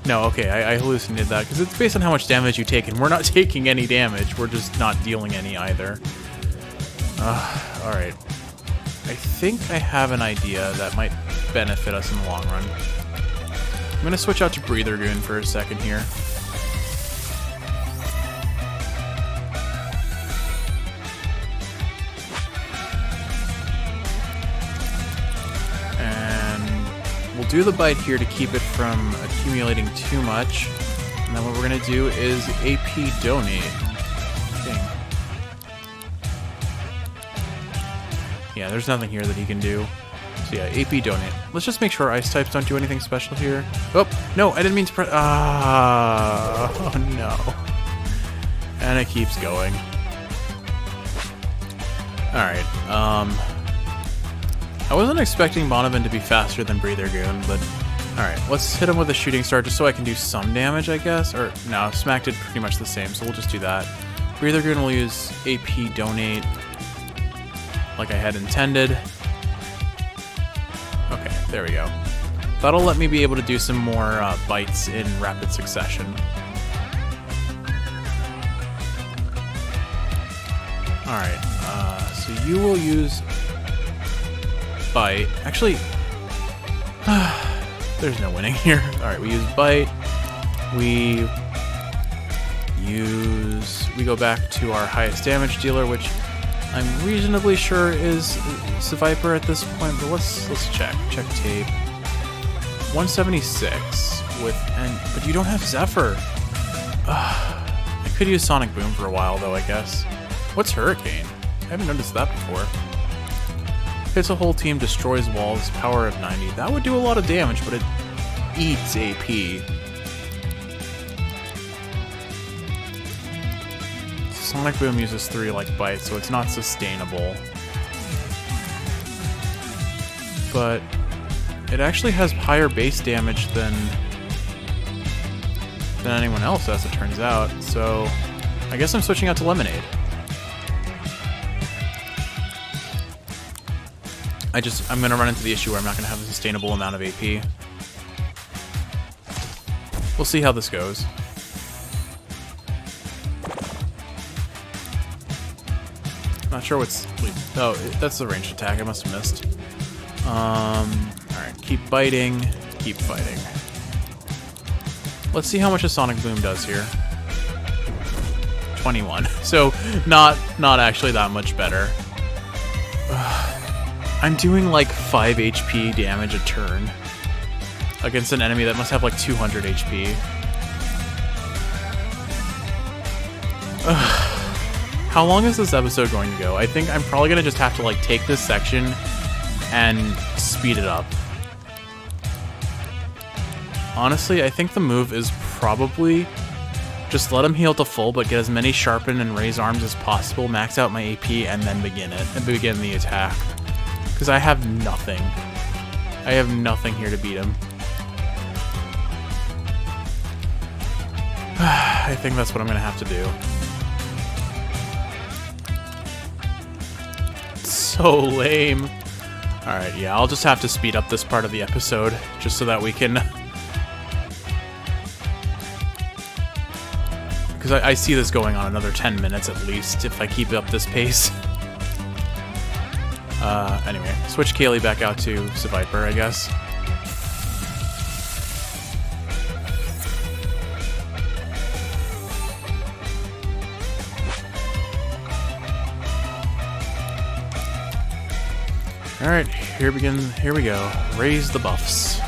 No, okay, I hallucinated that, because it's based on how much damage you take, and we're not taking any damage. We're just not dealing any either. Alright. I think I have an idea that might benefit us in the long run. I'm going to switch out to Breather Goon for a second here. We'll do the bite here to keep it from accumulating too much. And then what we're going to do is AP donate. Dang. Yeah, there's nothing here that he can do. So yeah, AP donate. Let's just make sure ice types don't do anything special here. Oh, no, I didn't mean to press... oh no. And it keeps going. Alright, I wasn't expecting Bonavin to be faster than Breather Goon, but... Alright, let's hit him with a Shooting Star just so I can do some damage, I guess. Or, no, Smack did pretty much the same, so we'll just do that. Breather Goon will use AP Donate like I had intended. Okay, there we go. That'll let me be able to do some more bites in rapid succession. Alright, so you will use... Bite. Actually, there's no winning here. Alright, we use Bite. We go back to our highest damage dealer, which I'm reasonably sure is Viper at this point, but let's check. Check tape. 176 but you don't have Zephyr. I could use Sonic Boom for a while though, I guess. What's Hurricane? I haven't noticed that before. Hits a whole team, destroys walls, power of 90. That would do a lot of damage, but it eats AP. Sonic Boom uses 3 like bites, so it's not sustainable. But it actually has higher base damage than anyone else, as it turns out. So I guess I'm switching out to Lemonade. I'm going to run into the issue where I'm not going to have a sustainable amount of AP. We'll see how this goes. Not sure what's... Oh, that's the ranged attack. I must have missed. Alright, keep biting, keep fighting. Let's see how much a Sonic Boom does here. 21. So, not actually that much better. I'm doing like 5 HP damage a turn against an enemy that must have like 200 HP. How long is this episode going to go? I think I'm probably going to just have to like take this section and speed it up. Honestly, I think the move is probably just let him heal to full, but get as many Sharpen and Raise Arms as possible, max out my AP, and then begin the attack. Because I have nothing. I have nothing here to beat him. I think that's what I'm gonna have to do. It's so lame. Alright, yeah, I'll just have to speed up this part of the episode, just so that we can... Because I see this going on another 10 minutes at least, if I keep up this pace. Anyway, switch Kaylee back out to Viper, I guess. Alright, here we go. Raise the buffs.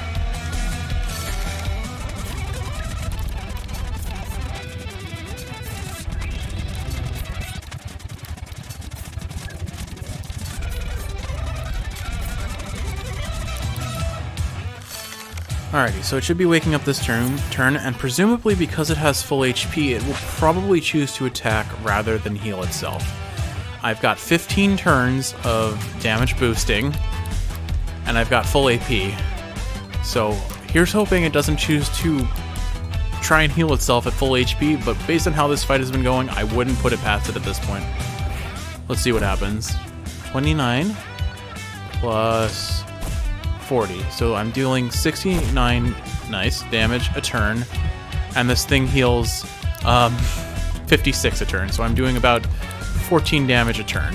Alrighty, so it should be waking up this turn, and presumably because it has full HP, it will probably choose to attack rather than heal itself. I've got 15 turns of damage boosting, and I've got full AP. So here's hoping it doesn't choose to try and heal itself at full HP, but based on how this fight has been going, I wouldn't put it past it at this point. Let's see what happens. 29 plus 40. So I'm dealing 69 nice damage a turn, and this thing heals 56 a turn. So I'm doing about 14 damage a turn.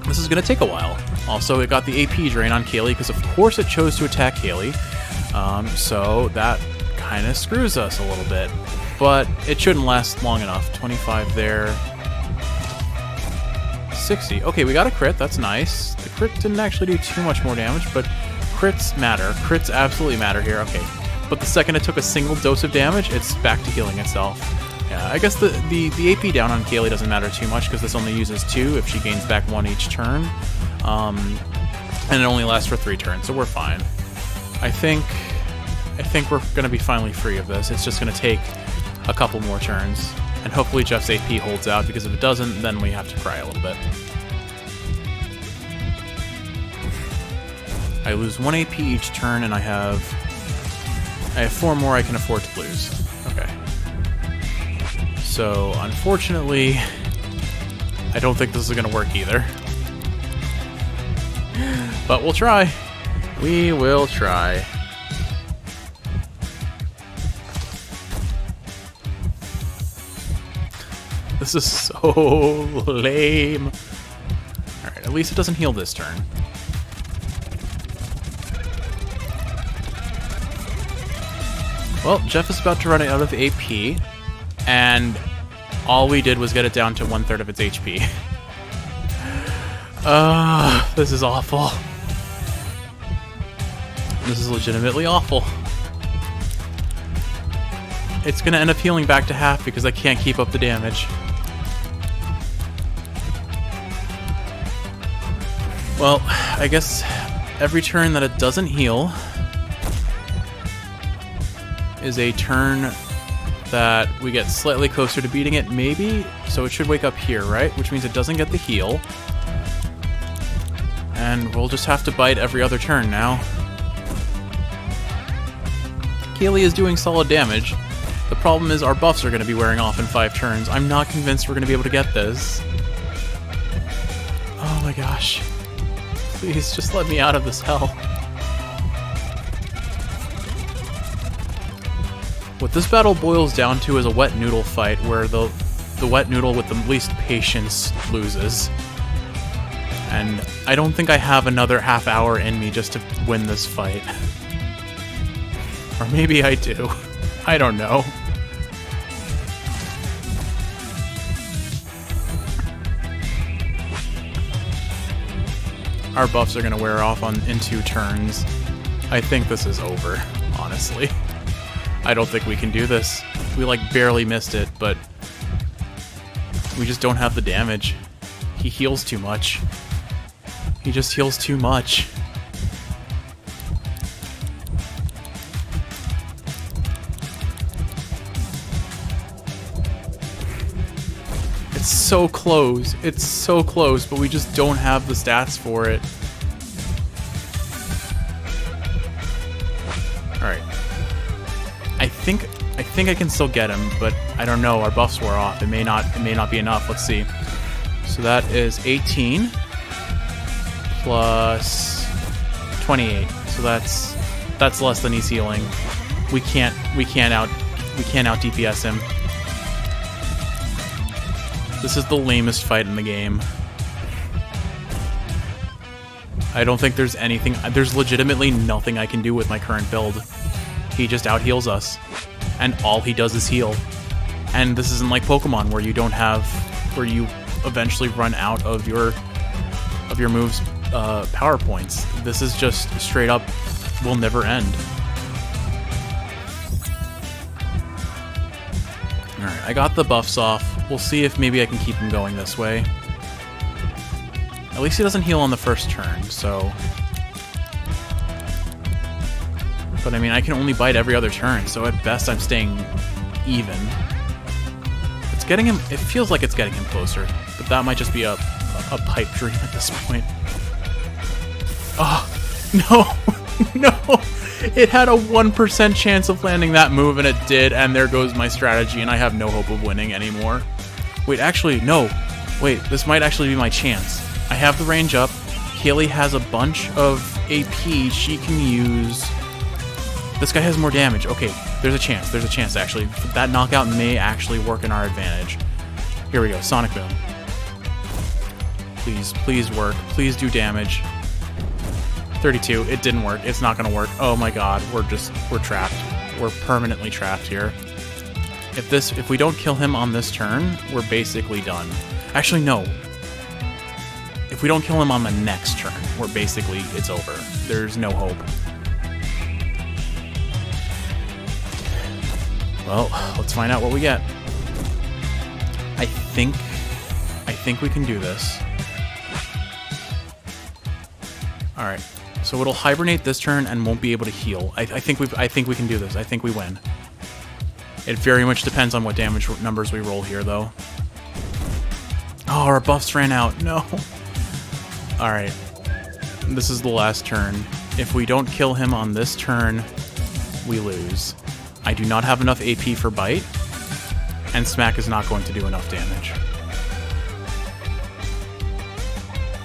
This is going to take a while. Also, it got the AP drain on Kaylee, because of course it chose to attack Kaylee. So that kind of screws us a little bit. But it shouldn't last long enough. 25 there. 60. Okay, we got a crit. That's nice. The crit didn't actually do too much more damage, but crits matter. Crits absolutely matter here. Okay. But the second it took a single dose of damage, it's back to healing itself. Yeah, I guess the AP down on Kaylee doesn't matter too much, because this only uses 2 if she gains back 1 each turn. And it only lasts for 3 turns, so we're fine. I think we're going to be finally free of this. It's just going to take a couple more turns. And hopefully Jeff's AP holds out, because if it doesn't, then we have to cry a little bit. I lose 1 AP each turn, and I have 4 more I can afford to lose. Okay. So, unfortunately, I don't think this is going to work either. But we'll try. We will try. This is so lame. Alright, at least it doesn't heal this turn. Well, Jeff is about to run out of AP, and all we did was get it down to 1/3 of its HP. This is awful. This is legitimately awful. It's gonna end up healing back to half because I can't keep up the damage. Well, I guess every turn that it doesn't heal is a turn that we get slightly closer to beating it, maybe? So it should wake up here, right? Which means it doesn't get the heal. And we'll just have to bite every other turn now. Kaylee is doing solid damage. The problem is our buffs are going to be wearing off in 5 turns. I'm not convinced we're going to be able to get this. Oh my gosh. Please, just let me out of this hell. What this battle boils down to is a wet noodle fight where the wet noodle with the least patience loses. And I don't think I have another half hour in me just to win this fight. Or maybe I do. I don't know. Our buffs are going to wear off in 2 turns. I think this is over, honestly. I don't think we can do this. We like barely missed it, but we just don't have the damage. He heals too much. He just heals too much. It's so close. It's so close, but we just don't have the stats for it. Alright. I think I can still get him, but I don't know. Our buffs wore off. It may not be enough. Let's see. So that is 18 plus 28. So that's less than he's healing. We can't out DPS him. This is the lamest fight in the game. I don't think there's anything. There's legitimately nothing I can do with my current build. He just out heals us, and all he does is heal. And this isn't like Pokemon where you eventually run out of your moves power points. This is just straight up will never end. Alright, I got the buffs off. We'll see if maybe I can keep him going this way. At least he doesn't heal on the first turn, so... But I mean, I can only bite every other turn, so at best I'm staying even. It's getting him... It feels like it's getting him closer, but that might just be a pipe dream at this point. Oh, no! No! It had a 1% chance of landing that move, and it did, and there goes my strategy, and I have no hope of winning anymore. Wait, actually, no. Wait, this might actually be my chance. I have the range up. Kaylee has a bunch of AP she can use. This guy has more damage. Okay, there's a chance. There's a chance, actually. That knockout may actually work in our advantage. Here we go. Sonic Boom. Please, please work. Please do damage. 32. It didn't work. It's not going to work. Oh my god. We're trapped. We're permanently trapped here. If we don't kill him on this turn, we're basically done. Actually, no. If we don't kill him on the next turn, it's over. There's no hope. Well, let's find out what we get. I think we can do this. Alright. So it'll hibernate this turn and won't be able to heal. I think we can do this. I think we win. It very much depends on what damage numbers we roll here, though. Oh, our buffs ran out. No. Alright. This is the last turn. If we don't kill him on this turn, we lose. I do not have enough AP for Bite, and Smack is not going to do enough damage.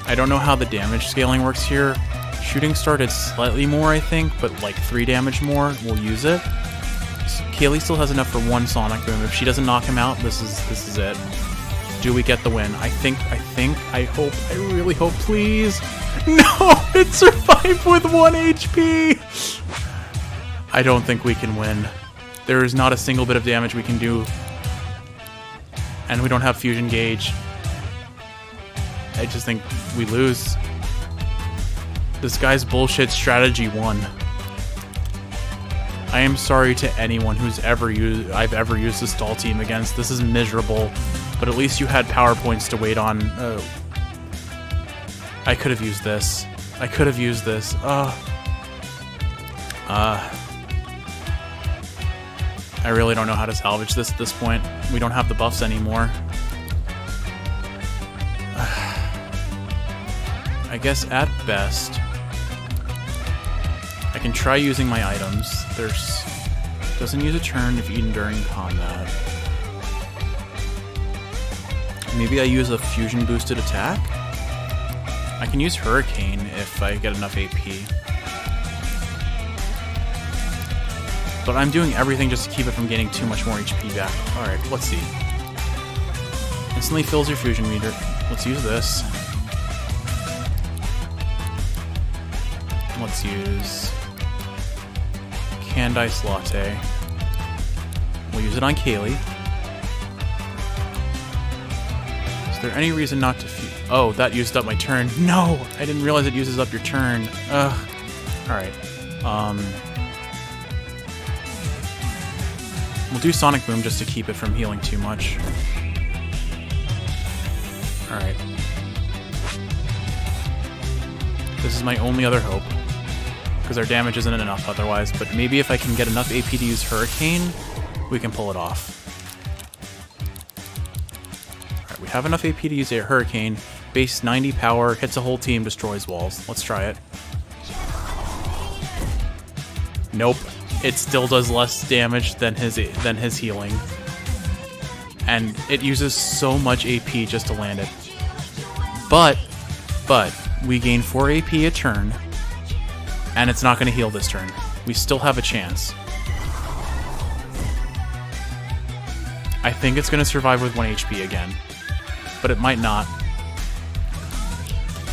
I don't know how the damage scaling works here. Shooting started slightly more, I think, but like 3 damage more. We'll use it. Kaylee still has enough for 1 Sonic Boom. If she doesn't knock him out, this is it. Do we get the win? I hope, I really hope, please. No, it survived with 1 HP. I don't think we can win. There is not a single bit of damage we can do. And we don't have Fusion Gauge. I just think we lose. This guy's bullshit strategy won. I am sorry to anyone who's I've ever used the stall team against. This is miserable, but at least you had power points to wait on. I could have used this. I could have used this. I really don't know how to salvage this at this point. We don't have the buffs anymore. I guess at best, I can try using my items. Doesn't use a turn if eaten during combat. Maybe I use a fusion boosted attack? I can use Hurricane if I get enough AP. But I'm doing everything just to keep it from getting too much more HP back. Alright, let's see. Instantly fills your fusion meter. Let's use this. Let's use Canned Ice Latte. We'll use it on Kaylee. Is there any reason not to oh, that used up my turn. No! I didn't realize it uses up your turn. Ugh. Alright. We'll do Sonic Boom just to keep it from healing too much. Alright. This is my only other hope. Because our damage isn't enough otherwise, but maybe if I can get enough AP to use Hurricane, we can pull it off. Alright, we have enough AP to use a Hurricane. Base 90 power, hits a whole team, destroys walls. Let's try it. Nope. it still does less damage than his healing. And it uses so much AP just to land it. But we gain 4 AP a turn, and it's not going to heal this turn. We still have a chance. I think it's going to survive with 1 HP again, but it might not.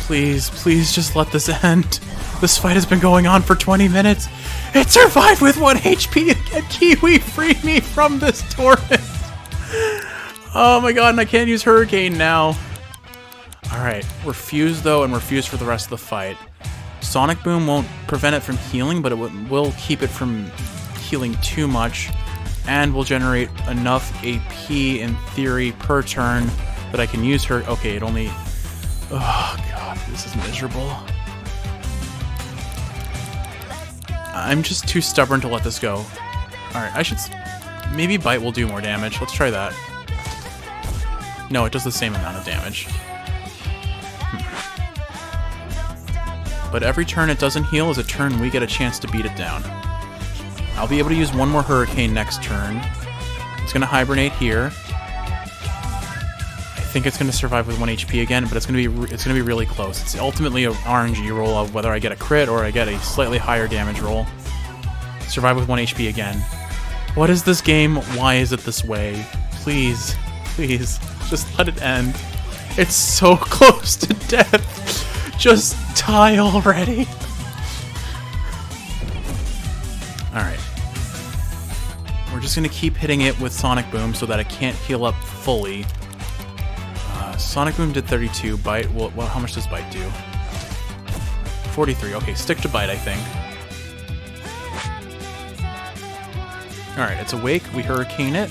Please, please just let this end. This fight has been going on for 20 minutes. It survived with 1 HP again. Kiwi, free me from this torment. Oh my god, and I can't use Hurricane now. Alright, we're fused though, and we're fused for the rest of the fight. Sonic Boom won't prevent it from healing, but it will keep it from healing too much, and will generate enough AP in theory per turn that I can use her. Okay, it only... Oh god, this is miserable. I'm just too stubborn to let this go. Alright, I should... Maybe Bite will do more damage. Let's try that. No, it does the same amount of damage. But every turn it doesn't heal is a turn we get a chance to beat it down. I'll be able to use 1 more Hurricane next turn. It's going to hibernate here. I think it's going to survive with 1 HP again, but it's going to be really close. It's ultimately an RNG roll of whether I get a crit or I get a slightly higher damage roll. Survive with 1 HP again. What is this game? Why is it this way? Please, please, just let it end. It's so close to death. Just die already. Alright. We're just going to keep hitting it with Sonic Boom so that it can't heal up fully. Sonic Boom did 32. Bite, well, how much does Bite do? 43. Okay, stick to Bite, I think. Alright, it's awake. We Hurricane it.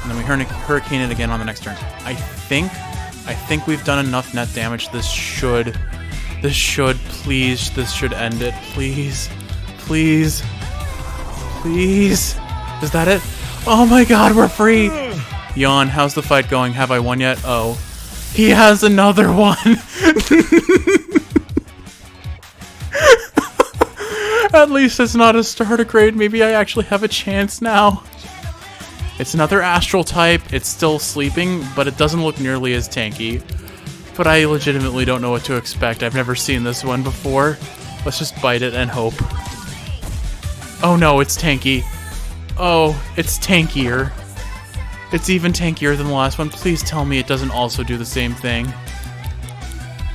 And then we Hurricane it again on the next turn. I think we've done enough net damage. This should end it. Please. Please. Please. Is that it? Oh my god, we're free! Yawn, how's the fight going? Have I won yet? Oh. He has another one! At least it's not a starter grade. Maybe I actually have a chance now. It's another astral type. It's still sleeping, but it doesn't look nearly as tanky. But I legitimately don't know what to expect. I've never seen this one before. Let's just bite it and hope. Oh no, it's tanky. Oh, it's tankier. It's even tankier than the last one. Please tell me it doesn't also do the same thing.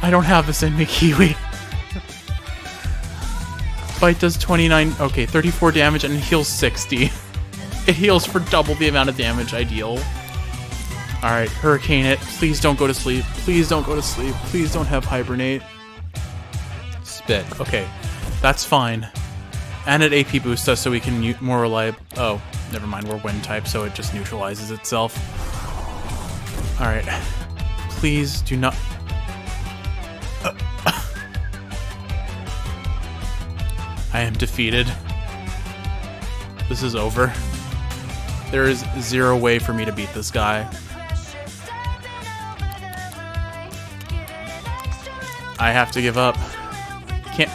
I don't have this in me, Kiwi. Bite does 29... Okay, 34 damage and it heals 60. It heals for double the amount of damage I deal. Alright, Hurricane it. Please don't go to sleep. Please don't go to sleep. Please don't have Hibernate. Spit. Okay, that's fine. And it AP boosts us so we can more reliable... Oh, never mind. We're Wind type, so it just neutralizes itself. Alright. Please do not... I am defeated. This is over. There is zero way for me to beat this guy. I have to give up. Can't...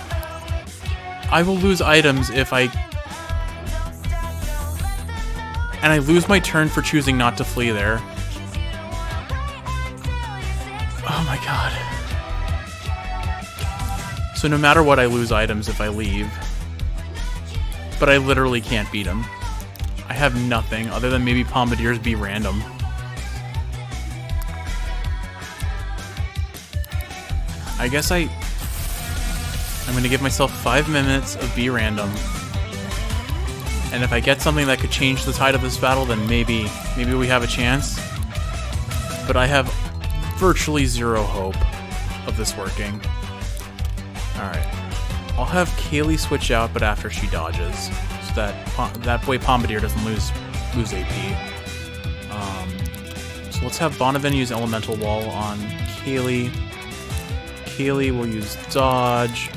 I will lose items if I... And I lose my turn for choosing not to flee there. Oh my god. So no matter what, I lose items if I leave. But I literally can't beat him. I have nothing other than maybe Pombadier's be random. I guess I'm gonna give myself 5 minutes of be random. And if I get something that could change the tide of this battle, then maybe we have a chance. But I have virtually zero hope of this working. Alright. I'll have Kaylee switch out, but after she dodges. So that way Pombadier doesn't lose AP. So let's have Bonaven use Elemental Wall on Kaylee. Kaylee will use Dodge.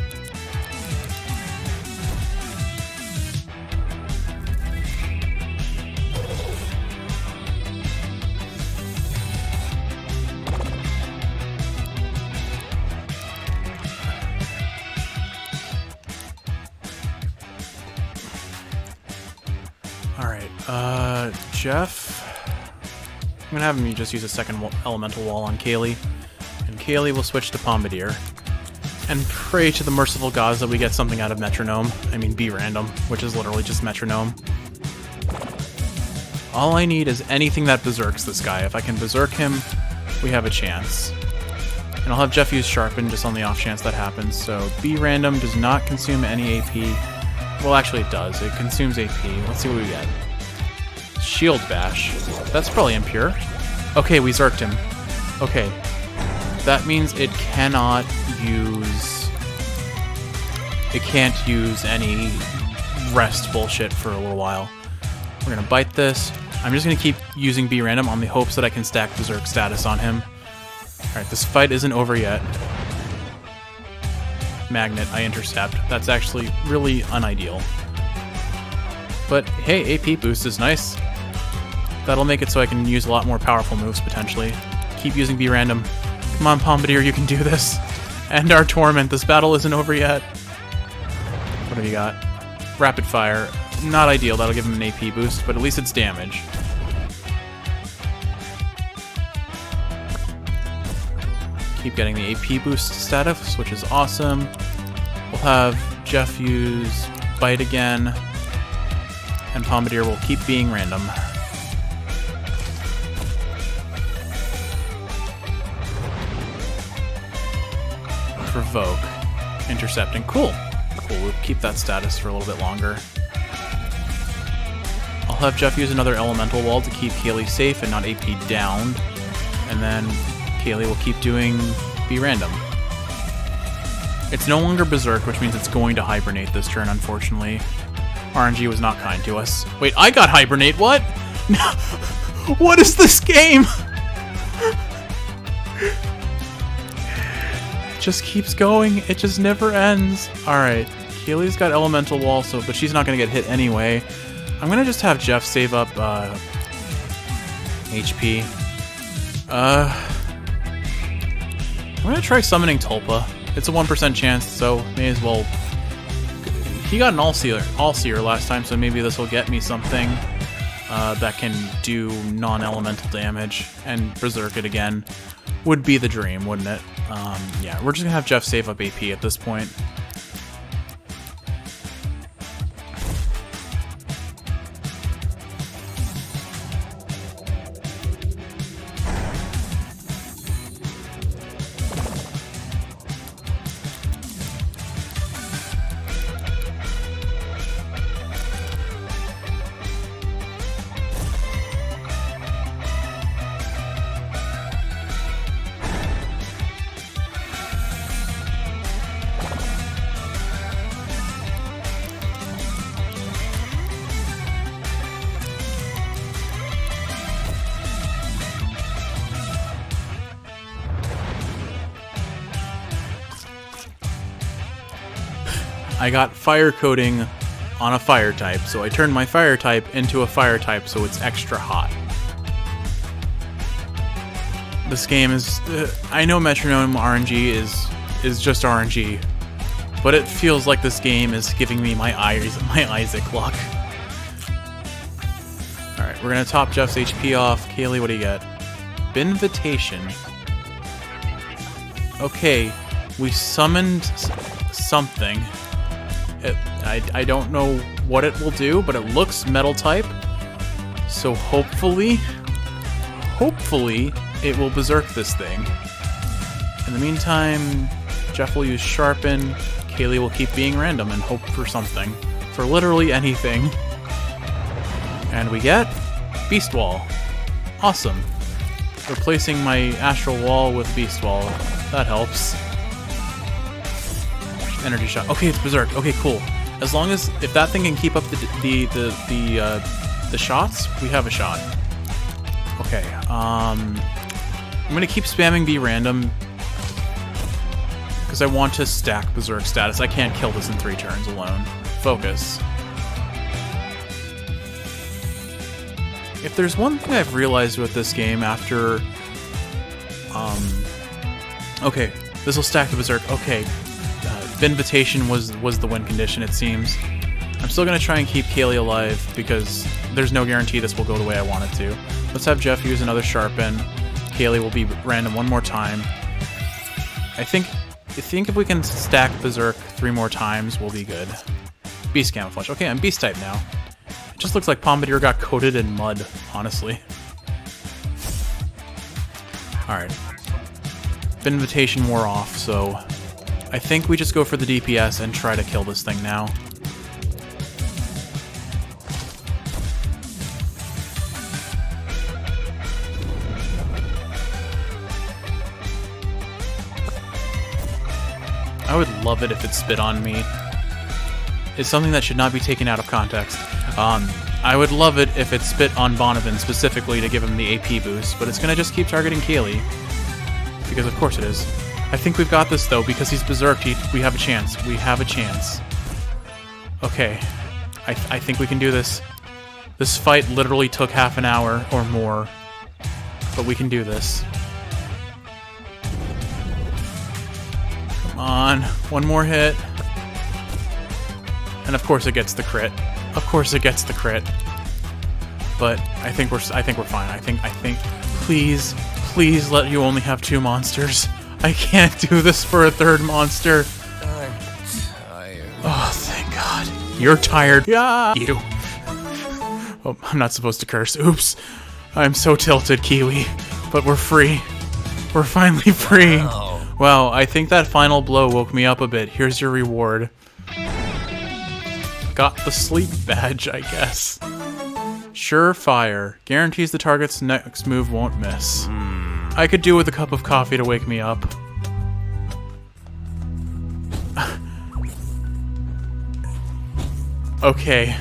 Alright, Jeff. I'm gonna have him just use a second elemental wall on Kaylee. And Kaylee will switch to Bombardier. And pray to the merciful gods that we get something out of Metronome. I mean, be random, which is literally just Metronome. All I need is anything that berserks this guy. If I can berserk him, we have a chance. And I'll have Jeff use Sharpen just on the off chance that happens. So, be random does not consume any AP. Well, actually it does. It consumes AP. Let's see what we get. Shield Bash. That's probably impure. Okay, we zerked him. Okay. That means it cannot use... It can't use any rest bullshit for a little while. We're gonna bite this. I'm just gonna keep using Be Random on the hopes that I can stack Berserk status on him. Alright, this fight isn't over yet. Magnet, I intercept. That's actually really unideal. But hey, AP boost is nice. That'll make it so I can use a lot more powerful moves potentially. Keep using Be Random. Come on, Bombardier, you can do this. End our torment. This battle isn't over yet. What have you got? Rapid Fire. Not ideal. That'll give him an AP boost, but at least it's damage. Keep getting the AP boost status, which is awesome. We'll have Jeff use Bite again, and Bombardier will keep being random. Provoke. Intercepting. Cool. Cool. We'll keep that status for a little bit longer. I'll have Jeff use another elemental wall to keep Kaylee safe and not AP down. And then Kaylee will keep doing Be Random. It's no longer Berserk, which means it's going to hibernate this turn, unfortunately. RNG was not kind to us. Wait, I got hibernate? What? What is this game? Just keeps going. It just never ends. Alright. Kaylee's got elemental wall, but she's not going to get hit anyway. I'm going to just have Jeff save up HP. I'm going to try summoning Tulpa. It's a 1% chance, so may as well... He got an All-Seer last time, so maybe this will get me something that can do non-elemental damage, and Berserk it again. Would be the dream, wouldn't it? Yeah, we're just going to have Jeff save up AP at this point. I got fire coating on a fire type, so I turned my fire type into a fire type, so it's extra hot. This game is... I know Metronome RNG is just RNG, but it feels like this game is giving me my Isaac luck. Alright, we're gonna top Jeff's HP off. Kaylee, what do you get? Binvitation. Okay, we summoned something. I don't know what it will do, but it looks metal type. So hopefully it will berserk this thing. In the meantime, Jeff will use Sharpen. Kaylee will keep being random and hope for something. For literally anything. And we get Beast Wall. Awesome. Replacing my Astral Wall with Beast Wall. That helps. Energy shot. Okay, it's Berserk. Okay, cool. As long as if that thing can keep up the shots, we have a shot. Okay. I'm gonna keep spamming Be Random because I want to stack Berserk status. I can't kill this in 3 turns alone. Focus. If there's one thing I've realized with this game after, okay, this will stack the Berserk. Okay. Invitation was the win condition, it seems. I'm still going to try and keep Kaylee alive because there's no guarantee this will go the way I want it to. Let's have Jeff use another Sharpen. Kaylee will be random one more time. I think if we can stack Berserk 3 more times, we'll be good. Beast Camouflage. Okay, I'm Beast type now. It just looks like Bombardier got coated in mud, honestly. Alright. Invitation wore off, so I think we just go for the DPS and try to kill this thing now. I would love it if it spit on me. It's something that should not be taken out of context. I would love it if it spit on Bonavin specifically to give him the AP boost, but it's gonna just keep targeting Kaylee. Because of course it is. I think we've got this though, because he's berserked. We have a chance. We have a chance. Okay. I think we can do this. This fight literally took half an hour or more. But we can do this. Come on. One more hit. And of course it gets the crit. Of course it gets the crit. But I think we're fine. I think please let you only have 2 monsters. I can't do this for a 3rd monster. I'm tired. Oh, thank God. You're tired. Yeah. You. Oh, I'm not supposed to curse. Oops. I'm so tilted, Kiwi. But we're free. We're finally free. Wow. Wow, I think that final blow woke me up a bit. Here's your reward. Got the sleep badge, I guess. Surefire. Guarantees the target's next move won't miss. I could do with a cup of coffee to wake me up. Okay.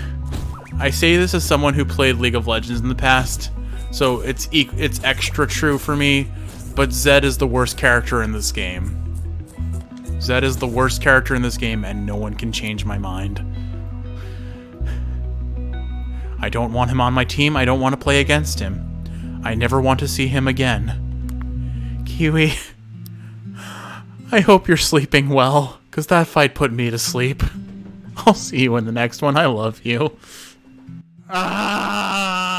I say this as someone who played League of Legends in the past, so it's extra true for me, but Zed is the worst character in this game. Zed is the worst character in this game, and no one can change my mind. I don't want him on my team. I don't want to play against him. I never want to see him again. Kiwi, I hope you're sleeping well, because that fight put me to sleep. I'll see you in the next one. I love you. Ah!